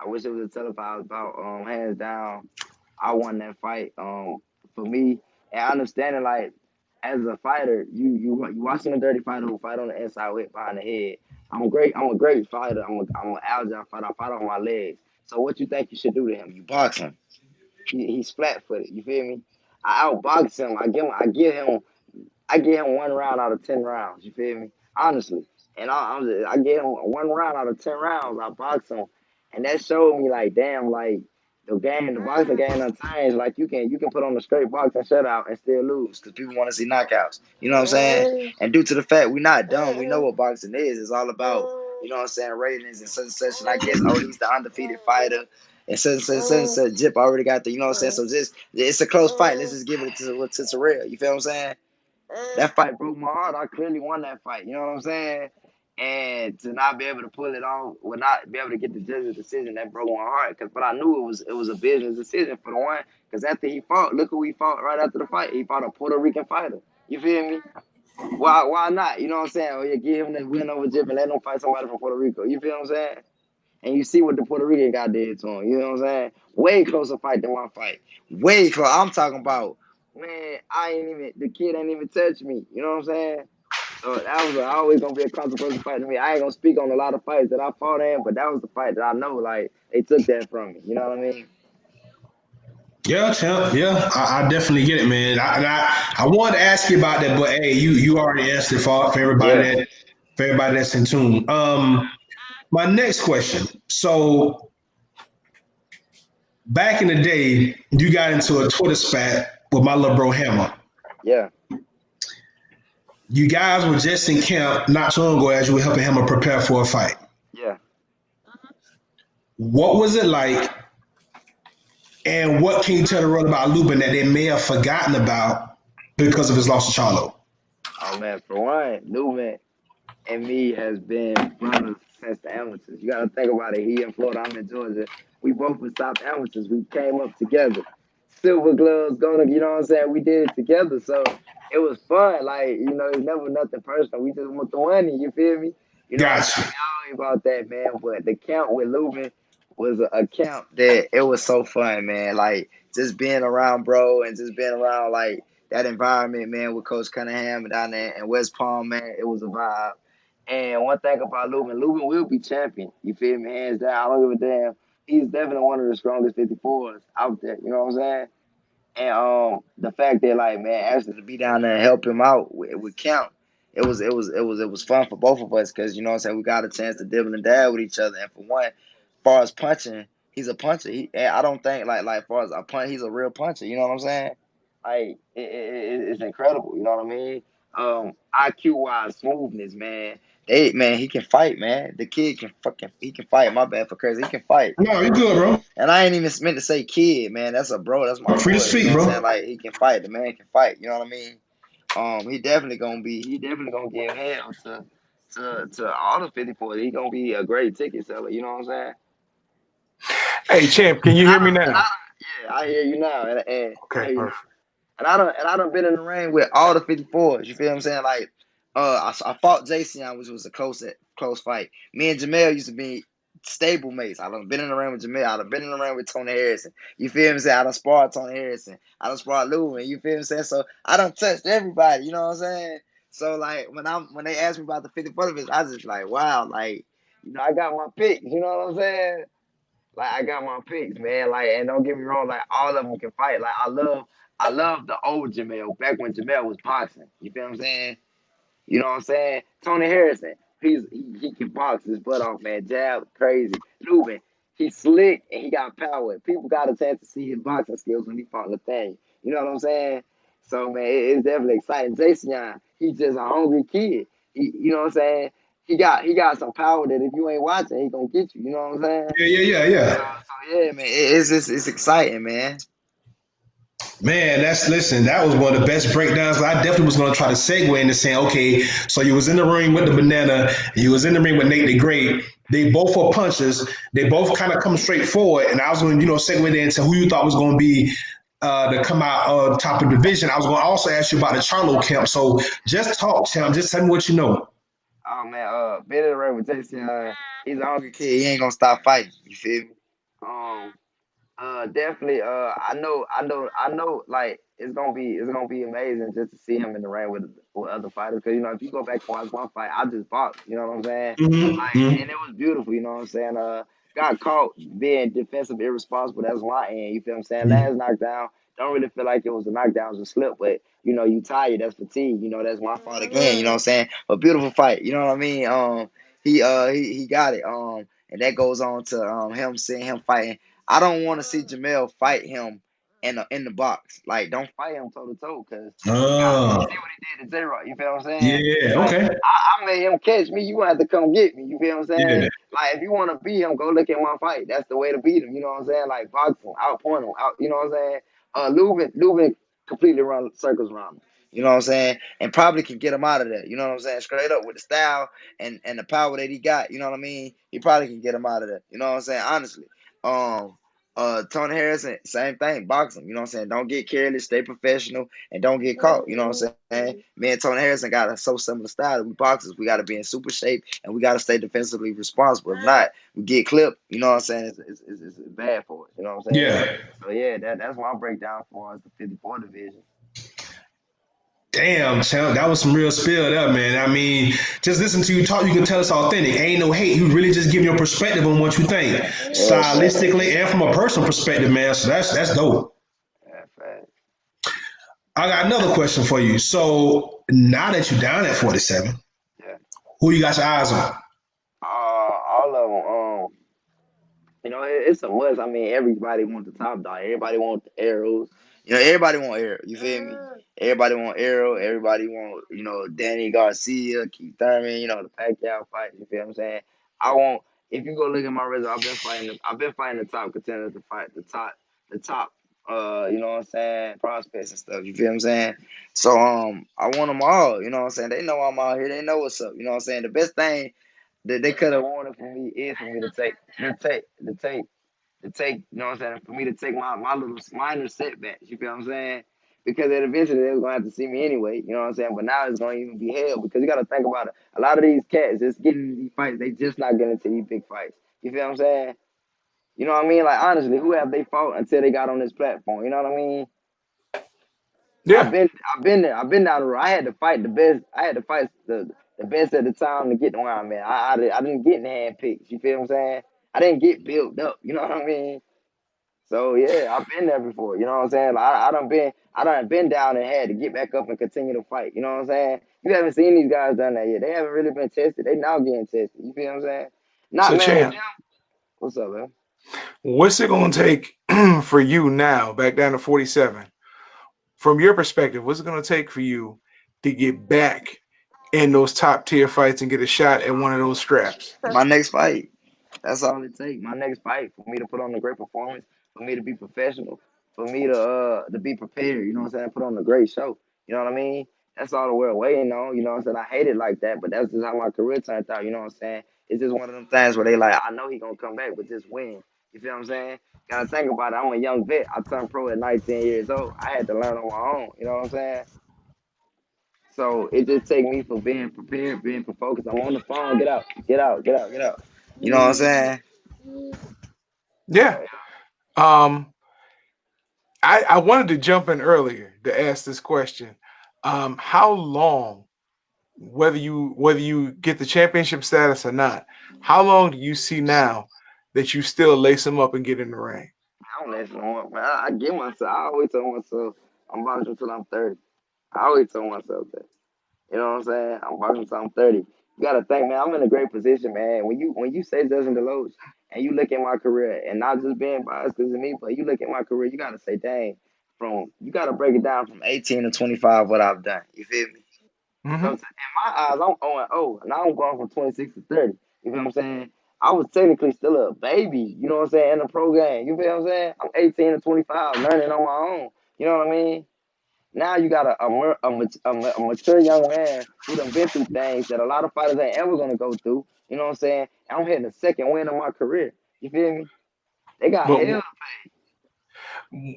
I wish it was televised. About hands down, I won that fight. For me, and understanding like as a fighter, you watching a dirty fighter who fight on the inside with behind the head. I'm a great fighter. I'm an agile fighter. I fight on my legs. So what you think you should do to him? You box him. He's flat footed. You feel me? I outbox him. I give him I gave him 1 round out of 10 rounds. You feel me? Honestly, and I gave him 1 round out of 10 rounds. I boxed him, and that showed me like, damn, like the boxing game done changed. Like you can put on a straight boxing shutout and still lose because people want to see knockouts. You know what I'm saying? And due to the fact we're not dumb, we know what boxing is. It's all about, you know what I'm saying, ratings and such and such. And I guess, oh, he's the undefeated fighter. And such, Jip already got the, you know what I'm saying? So just, it's a close fight. Let's just give it to Terrell. You feel what I'm saying? That fight broke my heart. I clearly won that fight. You know what I'm saying? And to not be able to pull it off, would not be able to get the judge's decision, that broke my heart. But I knew it was a business decision for the one. Because after he fought, look who he fought right after the fight. He fought a Puerto Rican fighter. You feel me? Why not? You know what I'm saying? Oh, yeah, give him the win over Jip and let him fight somebody from Puerto Rico. You feel what I'm saying? And you see what the Puerto Rican guy did to him. You know what I'm saying? Way closer fight than my fight. Way close. I'm talking about, man, the kid ain't even touch me. You know what I'm saying? So that was always gonna be a controversial fight to me. I ain't gonna speak on a lot of fights that I fought in, but that was the fight that I know, like, they took that from me. You know what I mean? Yeah, champ. Yeah, I definitely get it, man. I wanted to ask you about that, but hey, you already answered for Yeah, everybody that's in tune. My next question. So back in the day, you got into a Twitter spat with my little bro Hammer. yeah, You guys were just in camp not too long ago as you were helping Hammer prepare for a fight. yeah. What was it like? And what can you tell the world about Lubin that they may have forgotten about because of his loss to Charlo? Oh man, for one, Newman and me has been brothers since the amateurs. You gotta think about it. He in Florida, I'm in Georgia. We both were South amateurs. We came up together. Silver gloves, going to, you know what I'm saying? We did it together. So it was fun. Like, it's never nothing personal. We just want the money, you feel me? You know what I'm saying? Gotcha. I don't about that, man. But the count with Lubin was a count that it was so fun, man. Like just being around bro and just being around like that environment, man, with Coach Cunningham and down there in West Palm, man, it was a vibe. And one thing about Lubin will be champion. You feel me? Hands down. I don't give a damn. He's definitely one of the strongest 54s out there. You know what I'm saying? And the fact that like man, actually to be down there and help him out with count, it was fun for both of us because you know what I'm saying we got a chance to dibble and dab with each other. And for one, as far as punching, he's a puncher. And I don't think like as far as a punch, he's a real puncher. You know what I'm saying? Like it's incredible. You know what I mean? IQ wise, smoothness, man. He can fight, man. The kid he can fight. My bad for crazy. He can fight. No, you good, bro. And I ain't even meant to say kid, man. That's a bro. That's my Free to boy. You speak, know what I'm bro. saying? Like he can fight. The man can fight. You know what I mean? He definitely gonna give hell to all the 54. He gonna be a great ticket seller. You know what I'm saying? Hey, champ, can you hear me now? Yeah, I hear you now, and I Okay, hear you now. perfect. And I done been in the ring with all the 54s. You feel what I'm saying? Like, I fought Jason, which was a close fight. Me and Jamel used to be stable mates. I done been in the ring with Jamel. I done been in the ring with Tony Harrison. You feel what I'm saying? I done sparred Tony Harrison. I done sparred Lewin. You feel what I'm saying? So I done touched everybody. You know what I'm saying? So like when they asked me about the 54 of it, I was just like, wow, like I got my pick. You know what I'm saying? Like I got my picks, man. Like, and don't get me wrong, like all of them can fight. Like I love the old Jamel back when Jamel was boxing. You feel what I'm saying? You know what I'm saying? Tony Harrison, he can box his butt off, man. Jab, crazy. Lubin, he's slick and he got power. People got a chance to see his boxing skills when he fought Nathaniel. You know what I'm saying? So man, it's definitely exciting. Jason, he's just a hungry kid. You know what I'm saying? He got some power that if you ain't watching, he gonna get you. You know what I'm saying? Yeah. So yeah, man, it's exciting, man. Man, listen, that was one of the best breakdowns. I definitely was gonna try to segue into saying, okay, so you was in the ring with the banana, you was in the ring with Nate the Great. They both were punchers. They both kind of come straight forward. And I was going to, segue there into who you thought was going to be to come out top of the division. I was going to also ask you about the Charlo camp. So just talk, champ. Just tell me what you know. Oh man, being in the ring with Jason, he's a hungry kid. He ain't gonna stop fighting. You feel me? Um, definitely. I know. Like it's gonna be amazing just to see him in the ring with other fighters. Cause if you go back and watch one fight, I just fought. You know what I'm saying? Like, Mm-hmm. and it was beautiful. You know what I'm saying? Got caught being defensive, irresponsible. That's my end. You feel what I'm saying? Mm-hmm. Last knockdown, Don't really feel like it was a knockdown, it was a slip, but you know, you tired, that's fatigue. You know, that's my fault again. You know what I'm saying? But beautiful fight. You know what I mean? He got it. And that goes on to him seeing him fighting. I don't want to see Jamel fight him in the box. Like, don't fight him toe to toe, cause you Oh, see what he did to J-Rock. You feel what I'm saying? yeah. Like, Okay. I made him catch me. You gonna have to come get me. You feel what I'm saying? Yeah. Like, if you want to beat him, go look at my fight. That's the way to beat him. You know what I'm saying? Like, box him, outpoint him. You know what I'm saying? Lubin completely run circles around him. You know what I'm saying? And probably can get him out of there. You know what I'm saying? Straight up with the style and the power that he got. You know what I mean? He probably can get him out of there. You know what I'm saying? Honestly. Um, Tony Harrison, same thing. Box him. You know what I'm saying? Don't get careless. Stay professional and don't get caught. You know what I'm saying? Me and Tony Harrison got a so similar style. We boxers. We got to be in super shape and we got to stay defensively responsible. If not, we get clipped. You know what I'm saying? It's bad for us. You know what I'm saying? Yeah. So yeah, that's my breakdown for us, the 54 division. Damn, champ, that was some real spill there, man. I mean, just listen to you talk, you can tell it's authentic. Ain't no hate. You really just give your perspective on what you think, Yeah, stylistically and from a personal perspective, man. So that's dope. yeah, fact. I got another question for you. So now that you're down at 47, Yeah. who you got your eyes on? All of them. You know, it's a must. I mean, everybody wants the top dog. Everybody wants the arrows. You know, everybody want arrow. You feel me? Everybody want arrow. Everybody want, you know, Danny Garcia, Keith Thurman. You know, the Pacquiao fight. You feel what I'm saying? I want. If you go look at my resume, I've been fighting the top contenders to fight the top. You know what I'm saying? Prospects and stuff. You feel what I'm saying? So I want them all. You know what I'm saying? They know I'm out here. They know what's up. You know what I'm saying? The best thing that they could have wanted from me is for me to take, you know what I'm saying, for me to take my little minor setbacks, you feel what I'm saying? Because then eventually they was gonna have to see me anyway, you know what I'm saying? But now it's gonna even be hell because you gotta think about it. A lot of these cats just getting into these fights, they just not getting into these big fights. You feel what I'm saying? You know what I mean? Like honestly, who have they fought until they got on this platform? You know what I mean? I've Yeah. been I've been there. I've been down the road. I had to fight the best. I had to fight the best at the time to get to where I'm at. I didn't get in the hand picks. You feel what I'm saying? I didn't get built up. You know what I mean? So yeah, I've been there before. You know what I'm saying? Like, I done been down and had to get back up and continue to fight. You know what I'm saying? You haven't seen these guys done that yet. They haven't really been tested. They now getting tested. You feel what I'm saying? Not So, many of champ, them. What's up, man? what's it going to take for you now, back down to 47? From your perspective, what's it going to take for you to get back in those top tier fights and get a shot at one of those straps? My next fight. That's all it takes. My next fight for me to put on a great performance, for me to be professional, for me to be prepared. You know what I'm saying? Put on a great show. You know what I mean? That's all the world waiting on. You know what I'm saying? I hate it like that, but that's just how my career turned out. You know what I'm saying? It's just one of them things where they like, I know he gonna come back, but just win. You feel what I'm saying? Gotta think about it. I'm a young vet. I turned pro at 19 years old. I had to learn on my own. You know what I'm saying? So it just take me for being prepared, being focused. I'm on the phone. Get out. Get out. Get out. Get out. You know what I'm saying? Yeah. Um, I wanted to jump in earlier to ask this question. How long, whether you get the championship status or not, how long do you see now that you still lace them up and get in the ring? I don't actually want, man. I give myself. I always tell myself I'm boxing until I'm 30. I always tell myself that. You know what I'm saying? I'm boxing until I'm 30. You gotta think, man. I'm in a great position, man. When you say Justin Deloach and you look at my career, and not just being biased because of me, but you look at my career, you gotta say, dang. You gotta break it down from 18 to 25. What I've done. You feel me? So Mm-hmm. in my eyes, I'm 0-0. Now I'm going from 26 to 30. You feel what I'm saying? I was technically still a baby, you know what I'm saying, in the pro game. You feel what I'm saying? I'm 18 to 25, learning on my own. You know what I mean? Now you got a mature young man who done been through things that a lot of fighters ain't ever gonna go through. You know what I'm saying? And I'm hitting the second win of my career. You feel me? They got But hell.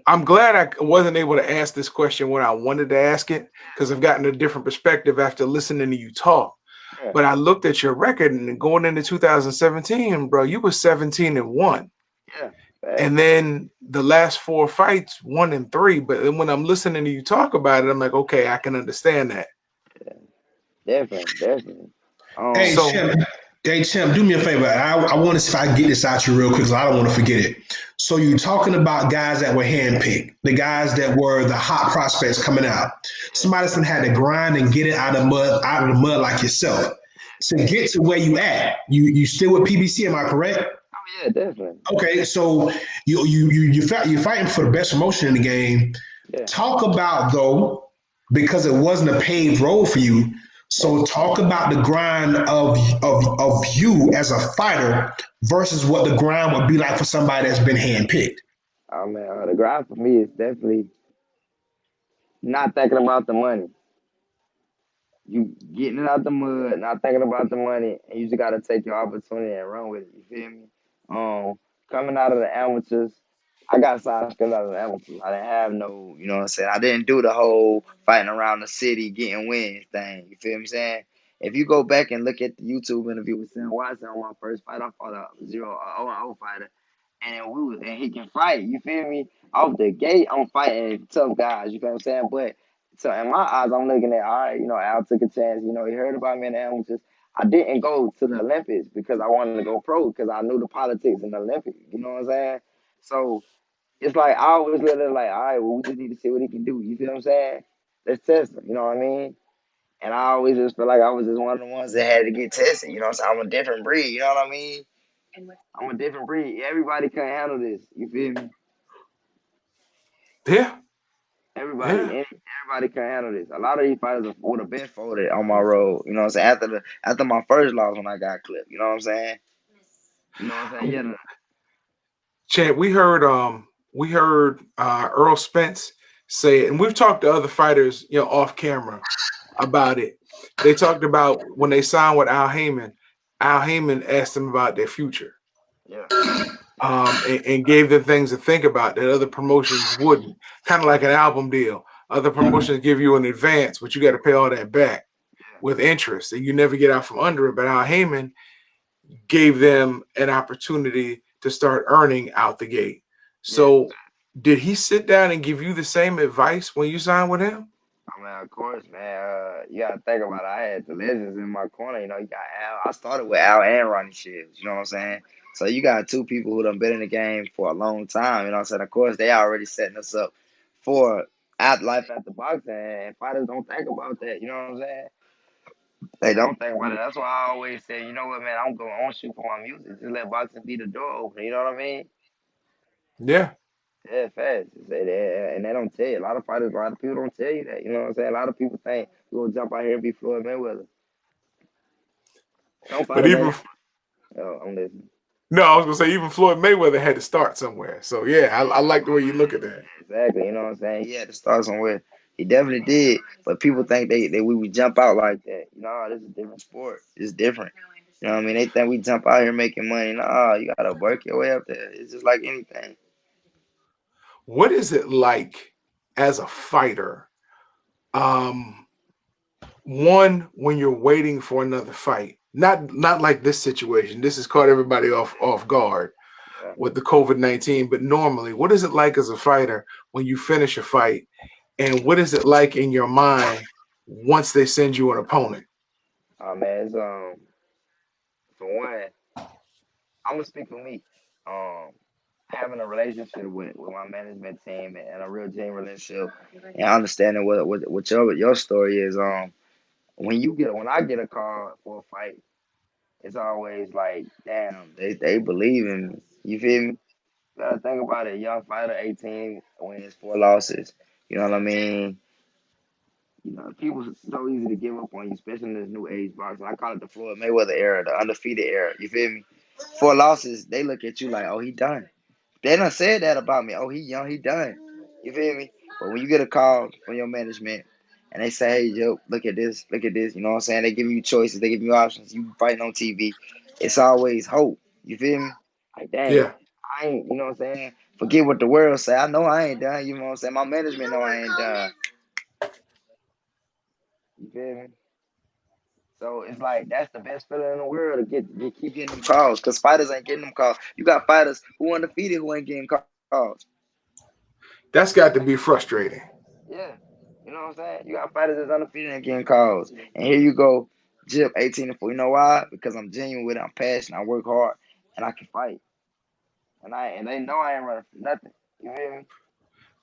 I'm glad I wasn't able to ask this question when I wanted to ask it because I've gotten a different perspective after listening to you talk. Yeah, But I looked at your record and going into 2017, bro, you were 17-1. yeah, facts. And then the last four fights, 1-3. But then when I'm listening to you talk about it, I'm like, okay, I can understand that. Definitely, definitely. Hey, Um, So Chimp. Hey, Chimp, do me a favor. I want to see if I can get this out you real quick because I don't want to forget it. So you're talking about guys that were handpicked, the guys that were the hot prospects coming out. Yeah, Somebody's gonna have to grind and get it out of the mud like yourself. To yeah. get to where you at, you still with PBC, am I correct? Oh yeah, definitely. Okay, so you're fighting for the best promotion in the game. Yeah. Talk about though, because it wasn't a paved road for you. Yeah. So talk about the grind of you as a fighter versus what the grind would be like for somebody that's been handpicked. Oh man, the grind for me is definitely not thinking about the money. You getting it out the mud, not thinking about the money, and you just gotta take your opportunity and run with it. You feel me? Coming out of the amateurs, I got signed straight out of the amateurs. I didn't have no, you know what I'm saying? I didn't do the whole fighting around the city, getting wins thing. You feel what I'm saying? If you go back and look at the YouTube interview with Sam Watson on my first fight, I fought a 0-0 fighter, and he can fight. You feel me? Off the gate, I'm fighting tough guys. You feel what I'm saying? But so in my eyes, I'm looking at, all right, Al took a chance. He heard about me in the amateurs. I didn't go to the Olympics because I wanted to go pro because I knew the politics in the Olympics. You know what I'm saying? So it's like I always look at it like, all right, well, we just need to see what he can do. You feel what I'm saying? Let's test him. You know what I mean? And I always just feel like I was just one of the ones that had to get tested. You know what I'm saying? I'm a different breed. You know what I mean? I'm a different breed. Everybody can't handle this. You feel me? Yeah, Everybody, yeah. everybody can handle this. A lot of these fighters would have been folded on my road. You know what I'm saying? After my first loss when I got clipped. You know what I'm saying? You know what I'm saying? Yeah. Chad, we heard Earl Spence say it, and we've talked to other fighters, off camera about it. They talked about when they signed with Al Heyman. Al Heyman asked them about their future, Yeah. and gave them things to think about that other promotions wouldn't. Kind of like an album deal. Other promotions give you an advance, but you got to pay all that back with interest, and you never get out from under it. But Al Heyman gave them an opportunity to start earning out the gate. Yeah. So, did he sit down and give you the same advice when you signed with him? I mean, of course, man. You gotta think about it. I had the legends in my corner. You got Al. I started with Al and Ronnie Shields. You know what I'm saying? So you got two people who done been in the game for a long time. You know what I'm saying? Of course, they already setting us up for life after boxing. And fighters don't think about that. You know what I'm saying? They don't think about it. That's why I always say, you know what, man? I'm going to shoot for my music. Just let boxing be the door open. You know what I mean? Yeah. Yeah, fast. And they don't tell you. A lot of people don't tell you that. You know what I'm saying? A lot of people think you gonna jump out here and be Floyd Mayweather. Some But fighters ain't. even Oh, I'm listening. no, I was gonna say even Floyd Mayweather had to start somewhere. So yeah, I like the way you look at that. Exactly. You know what I'm saying? He had to start somewhere. He definitely did. But people think they we would jump out like that. This is a different sport. It's different. You know what I mean? They think we jump out here making money. Nah, you gotta work your way up there. It's just like anything. What is it like as a fighter? Um, One, when you're waiting for another fight, not like this situation. This has caught everybody off guard Yeah. with the COVID-19. But normally, what is it like as a fighter when you finish a fight, and what is it like in your mind once they send you an opponent? Oh man, it's for one, I'm gonna speak for me. Um, Having a relationship with my management team and a real team relationship and understanding what your story is. When I get a call for a fight, it's always like, damn, they believe in me. You feel me? You gotta think about it. Young fighter, 18 wins, 4 losses. You know what I mean? People so easy to give up on you, especially in this new age boxing. I call it the Floyd Mayweather era, the undefeated era. You feel me? 4 losses, they look at you like, oh, he done. They done said that about me. Oh, he young, he done. You feel me? But when you get a call from your management and they say, hey, yo, look at this, you know what I'm saying? They give you choices, they give you options. You fighting on TV. It's always hope. You feel me? Like, dang, Yeah, I ain't, you know what I'm saying? Forget what the world say. I know I ain't done. You know what I'm saying? My management know I ain't done. You feel me? So it's like that's the best feeling in the world to keep getting them calls because fighters ain't getting them calls. You got fighters who undefeated who ain't getting calls. that's got to be frustrating. Yeah. You know what I'm saying? You got fighters that's undefeated and getting calls. And here you go, Jip, 18 and 4. You know why? Because I'm genuine with it, I'm passionate, I work hard, and I can fight. and they know I ain't running for nothing. You feel me?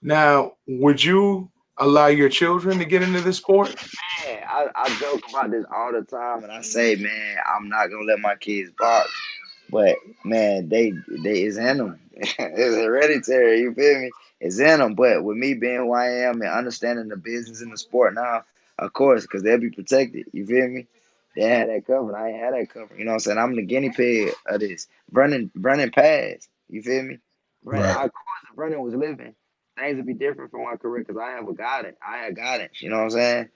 Now, would you allow your children to get into this sport? Man, I joke about this all the time, and I say, man, I'm not gonna let my kids box. But man, they is in them. It's hereditary. You feel me? It's in them. But with me being who I am and understanding the business and the sport now, of course, because they'll be protected. You feel me? They had that covered. I ain't had that covered. You know what I'm saying? I'm the guinea pig of this. Running past. You feel me? Right. Of course, if Brennan was living, things would be different from my career because I have a guidance. I had guidance. You know what I'm saying?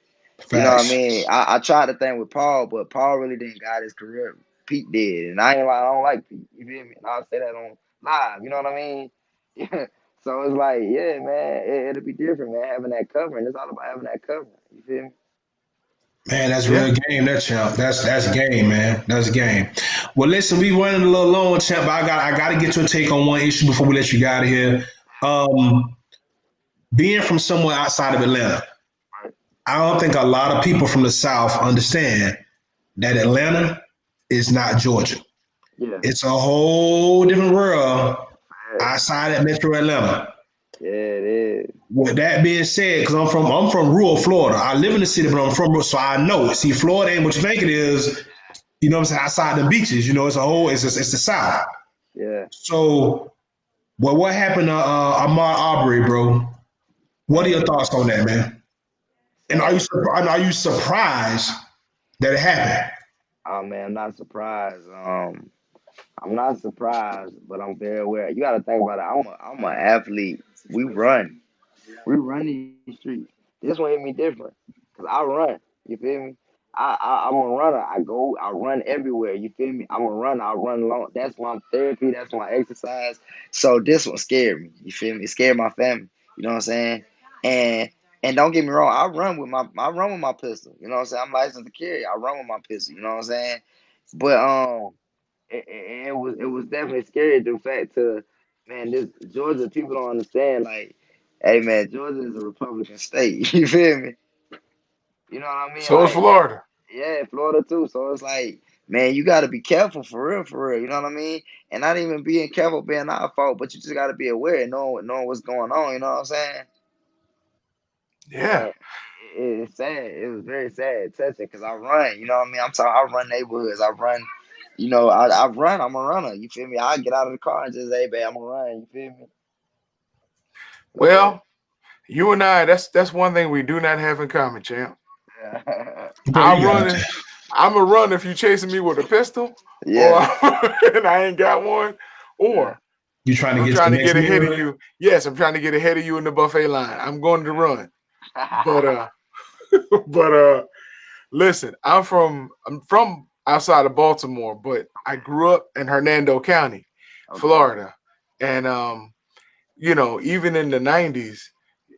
You know what I Facts. mean? I tried the thing with Paul, but Paul really didn't guide his career. Pete did, and I don't like Pete. You feel me? And I'll say that on live. You know what I mean? Yeah. So it's like, yeah, man, it'll be different, man. Having that covering, it's all about having that covering. You feel me? Man, that's Yeah. real game, that champ. That's game, man. That's game. Well, listen, we running a little long, champ. But I got to get your take on one issue before we let you get out of here. Being from somewhere outside of Atlanta, Right? I don't think a lot of people from the South understand that Atlanta is not Georgia. Yeah. It's a whole different world Facts. outside of Metro Atlanta. Yeah, it is. With that being said, because I'm from rural Florida. I live in the city, but I'm from rural, so I know. See, Florida ain't what you think it is. You know what I'm saying? Outside the beaches, it's a whole. It's the South. Yeah, So, what happened to Ahmaud Arbery, bro? What are your man. thoughts on that, man? And Sad. are you surprised that it happened? Oh man, I'm not surprised. I'm not surprised, but I'm very aware. You got to think about it. I'm an athlete. We run. We run these streets. This one hit me different. Cause I run. You feel me? I'm a runner. I run everywhere. You feel me? I'm a runner. I run long. That's my therapy. That's my exercise. So this one scared me. You feel me? It scared my family. You know what I'm saying? And and don't get me wrong, I run with my pistol. You know what I'm saying? I'm licensed to carry. I run with my pistol. You know what I'm saying? But it was definitely scary the fact to man, this Georgia people don't understand like hey man, Georgia is a Republican state. You feel me? You know what I mean? So is Like, Florida. yeah, Florida too. So it's like, man, you got to be careful for real, for real. You know what I mean? And not even being careful being our fault, but you just got to be aware and knowing what's going on. You know what I'm saying? Yeah. And it's sad. It was very sad, touching, because I run. You know what I mean? I'm talking. I run neighborhoods. I run. You know, I run. I'm a runner. You feel me? I get out of the car and just say, "Babe, I'm a run." You feel me? So yeah, Well, you and I, that's one thing we do not have in common, champ. yeah, Bro, I'm you got running. it. I'm a run if you chasing me with a pistol, or yeah, and I ain't got one, yeah. or You if trying to I'm get to the trying to next get ahead of meal? you. Yes, I'm trying to get ahead of you in the buffet line. I'm going to run. But listen, I'm from outside of Baltimore, but I grew up in Hernando County, Okay. Florida, and even in the '90s,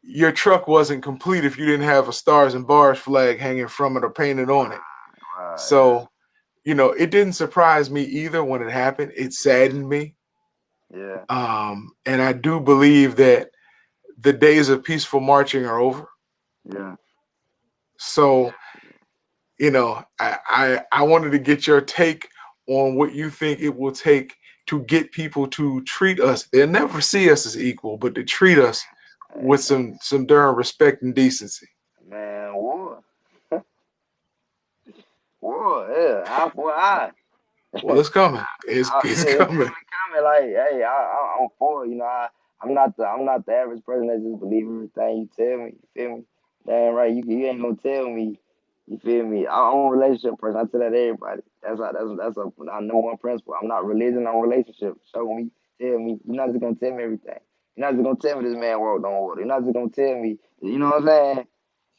your truck wasn't complete if you didn't have a Stars and Bars flag hanging from it or painted on it. Yeah, So, it didn't surprise me either when it happened. It saddened me. yeah, And I do believe that the days of peaceful marching are over. yeah. So, I wanted to get your take on what you think it will take to get people to treat us. They'll never see us as equal, but to treat us Hey, with some darn respect and decency. man, war, war. Yeah, eye for eye. Well, it's coming. It's It's coming. definitely coming. Like, hey, I'm for it. You know, I'm not the average person that just believe everything you tell me. You feel me? Damn right. You ain't gonna tell me. You feel me? I'm a relationship person. I tell that to everybody. That's a I know one principle. I'm not religion. I'm relationship. Show me, tell me. You're not just gonna tell me everything. You're not just gonna tell me this man walk don't water. You're not just gonna tell me. You know what I'm saying?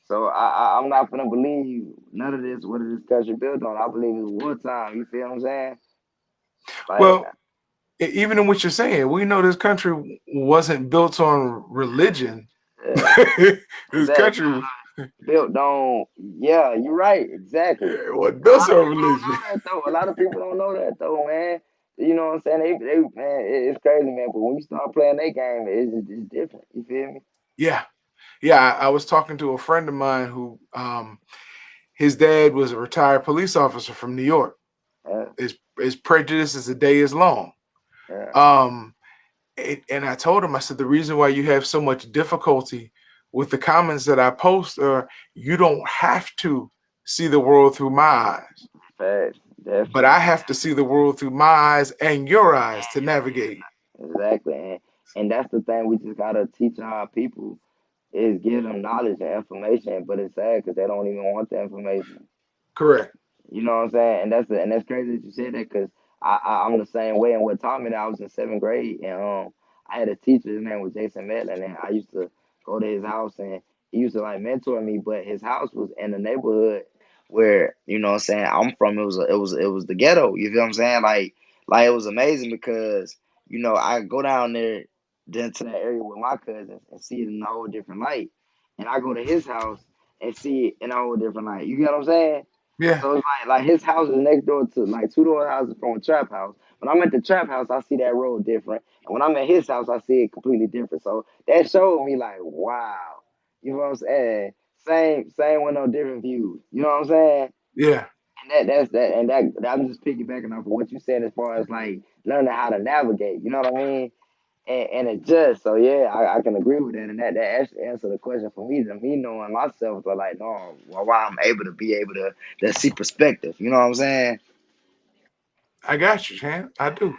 So I'm not gonna believe none of this. What is this country built on? I believe it's wartime. You feel what I'm saying? Like, Well, even in what you're saying, we know this country wasn't built on religion. yeah, This exactly. country Built on, yeah, you're right, exactly. was A built lot of on people don't religion. know that though. A lot of people don't know that though, man. You know what I'm saying? They man, it's crazy, man. But when you start playing their game, it's different. You feel me? Yeah, yeah. I was talking to a friend of mine who, his dad was a retired police officer from New York. Yeah, His prejudice as the day is long. yeah, Um, And I told him, I said, the reason why you have so much difficulty with the comments that I post are you don't have to see the world through my eyes, Facts, but definitely. I have to see the world through my eyes and your eyes to navigate. Exactly. And that's the thing we just gotta teach our people is give them knowledge and information, but it's sad because they don't even want the information. Correct. You know what I'm saying? And that's crazy that you said that because I'm the same way. And what taught me that I was in seventh grade and I had a teacher. His name was Jason Medlin, and I used to go to his house and he used to like mentor me. But his house was in the neighborhood where you know what I'm saying I'm from. It was the ghetto. You feel what I'm saying? Like it was amazing because you know I go down there then to that area with my cousins and see it in a whole different light, and I go to his house and see it in a whole different light. You get what I'm saying? Yeah. So it's like his house is next door to like two door houses from a trap house. When I'm at the trap house, I see that road different, and when I'm at his house, I see it completely different. So that showed me like, wow, you know what I'm saying? Same with no different views. You know what I'm saying? Yeah. And that's that, and that I'm just piggybacking off of what you said as far as like learning how to navigate. You know what I mean? And adjust. So yeah, I can agree with that, and that actually answered the question for me. To me knowing myself, but like, no, well, why I'm able to see perspective. You know what I'm saying? I got you, champ. I do.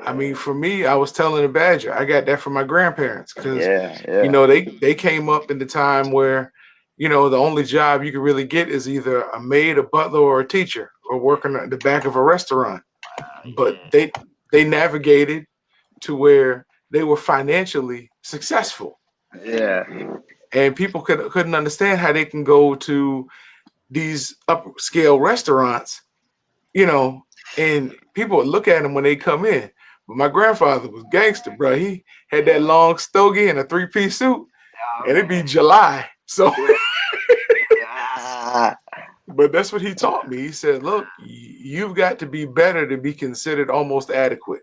I mean, Yeah, for me, I was telling the Badger, I got that from my grandparents because, yeah, you yeah. know, they came up in the time where, you know, the only job you could really get is either a maid, a butler, or a teacher, or working at the back of a restaurant. But they navigated to where they were financially successful, Yeah, yeah, and people couldn't understand how they can go to these upscale restaurants, you know, and people would look at him when they come in. But my grandfather was gangster, bro. He had that long stogie and a three-piece suit, oh, and it'd be man. July. So, Yeah, ah, but that's what he taught me. He said, "Look, you've got to be better to be considered almost adequate."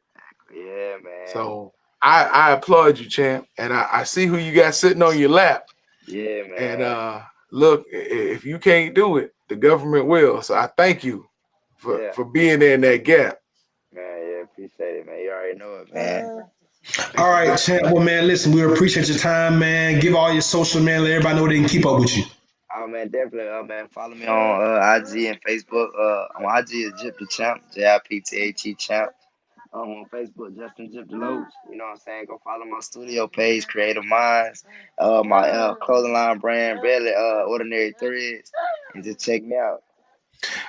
yeah, man. So, I applaud you, champ, and I see who you got sitting on your lap. Yeah, And man. look, if you can't do it, the government will. So I thank you Yeah, for being there in that gap. man. Yeah, appreciate it, man. You already know it, man. All Thank you, right, brother. champ. Well, man, listen, we appreciate your time, man. Give all your social, man. Let everybody know they can keep up with you. Oh man, definitely. Man, follow me on IG and Facebook. On IG is Jip the Champ, JIPTHE Champ. On Facebook, Justin Jip Deloach. You know what I'm saying? Go follow my studio page, Creative Minds. My clothing line brand, Barely Ordinary Threads, and just check me out.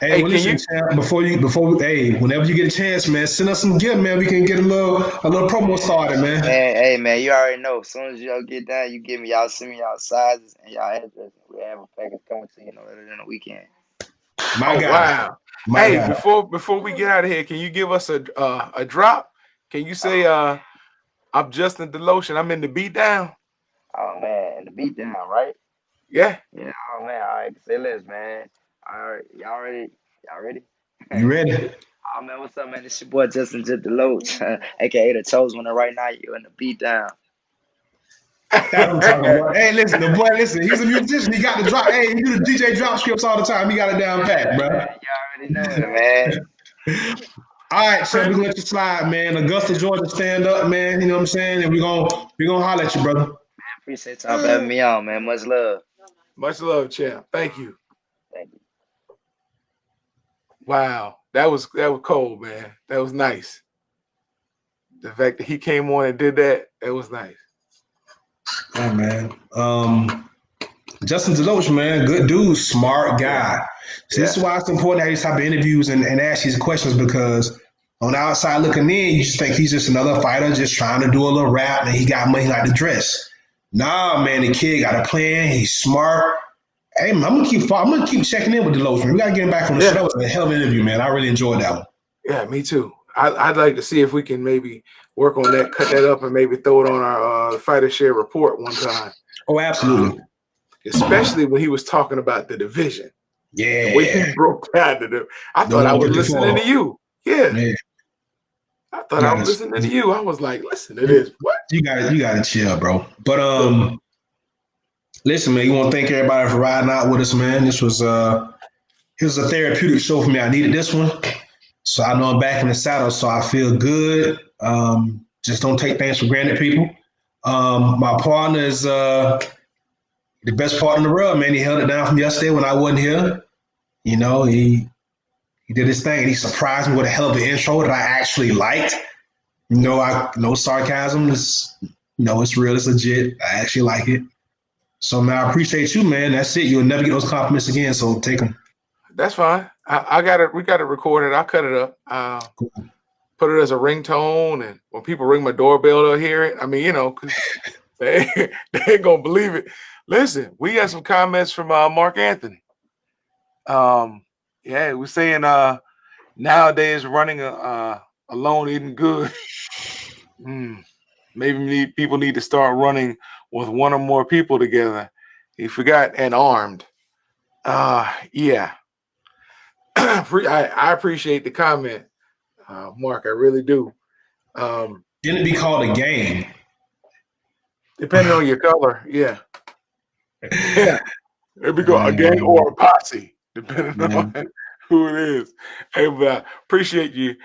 Hey, Hey, well, can listen, you? champ. Hey, whenever you get a chance, man, send us some gift, man. We can get a little promo started, man. Man, hey man, you already know. As soon as y'all get done, you give me y'all send me y'all sizes and y'all address. We have a package coming to you no later than the weekend. My Oh guy, wow. my Hey, guy. before we get out of here, can you give us a drop? Can you say Oh, I'm Justin Deloach and I'm in the beatdown? oh man, and the beat down, right? Yeah. Yeah, oh man, all right, say less, man. All right, y'all ready? You ready? Oh man, what's up, man? It's your boy Justin Jip Deloach, aka the Chosen One. And right now, you in the beat down. That's what I'm talking about. Hey, listen, the boy, listen, he's a musician. He got the drop. Hey, he do the DJ drop scripts all the time. He got it down pat, bro. You already know it, man. All right, champ, we gonna let you slide, man. Augusta, Georgia, stand up, man. You know what I'm saying? And we gonna holler at you, brother. Appreciate y'all for having me on, man. Much love. Much love, champ. Thank you. Thank you. Wow. That was cold, man. That was nice. The fact that he came on and did that, that was nice. Yeah, man. Justin Deloach, man, good dude, smart Yeah. guy. So this Yeah. is why it's important to have these type of interviews and ask these questions because on the outside looking in, you just think he's just another fighter just trying to do a little rap and he got money like to dress. Nah, man, the kid got a plan. He's smart. Hey, man, I'm gonna keep checking in with Deloach, man. We gotta get him back on the show. Yeah. That was a hell of an interview, man. I really enjoyed that one. Yeah, me too. I'd like to see if we can maybe work on that, cut that up, and maybe throw it on our fighter share report one time. Oh, Um, absolutely. especially when he was talking about the division, the way he Yeah. broke down I The thought I one was with the listening to fall. you. Yeah, Yeah. I thought You I gotta was listening to you. I was like, listen to you, this. What? you gotta chill, bro. But Look, listen, man, you wanna thank everybody for riding out with us, man. This was a therapeutic show for me. I needed this one. So I know I'm back in the saddle, so I feel good. Just don't take things for granted, people. My partner is the best partner in the world, man. He held it down from yesterday when I wasn't here. You know, he did his thing, and he surprised me with a hell of an intro that I actually liked. No sarcasm. It's real. It's legit. I actually like it. So, man, I appreciate you, man. That's it. You'll never get those compliments again. So take them. That's fine. I got it. We got it recorded. I'll cut it up. Cool. Put it as a ringtone, and when people ring my doorbell, they'll hear it. I mean, 'cause they ain't gonna believe it. Listen, we got some comments from Mark Anthony. Yeah, we're saying nowadays running alone isn't good. Maybe people need to start running with one or more people together. He forgot and armed. Yeah. I appreciate the comment, Mark. I really do. Didn't it be called a game? Depending on your color, yeah. Yeah. It'd be a gang or a posse, depending on who it is. Hey, but I appreciate you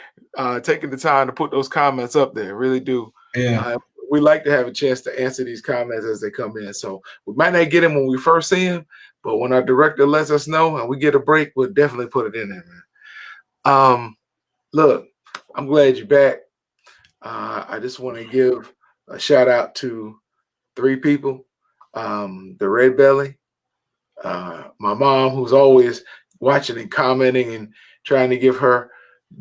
taking the time to put those comments up there. Really do. Yeah. We like to have a chance to answer these comments as they come in. So we might not get them when we first see them, but when our director lets us know and we get a break, we'll definitely put it in there, man. Look, I'm glad you're back. I just want to give a shout out to 3 people. The Red Belly, my mom, who's always watching and commenting and trying to give her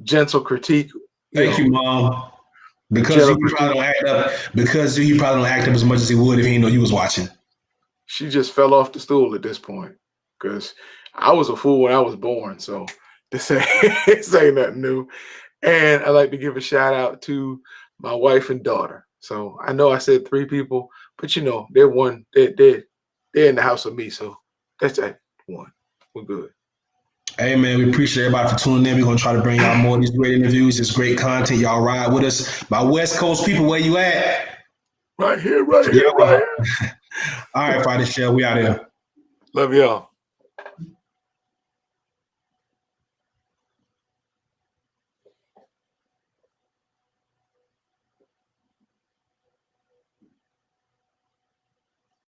gentle critique. Thank you, Mom. Because you probably don't act up as much as he would if he didn't know you was watching. She just fell off the stool at this point because I was a fool when I was born. So this ain't nothing new. And I'd like to give a shout out to my wife and daughter. So I know I said 3 people, but they're one. They're in the house with me. So that's that one. We're good. Hey, man, we appreciate everybody for tuning in. We're going to try to bring y'all more of these great interviews. It's great content. Y'all ride with us. My West Coast people, where you at? Right here, right here, right here. All right, Friday Shell, we out here. Love y'all.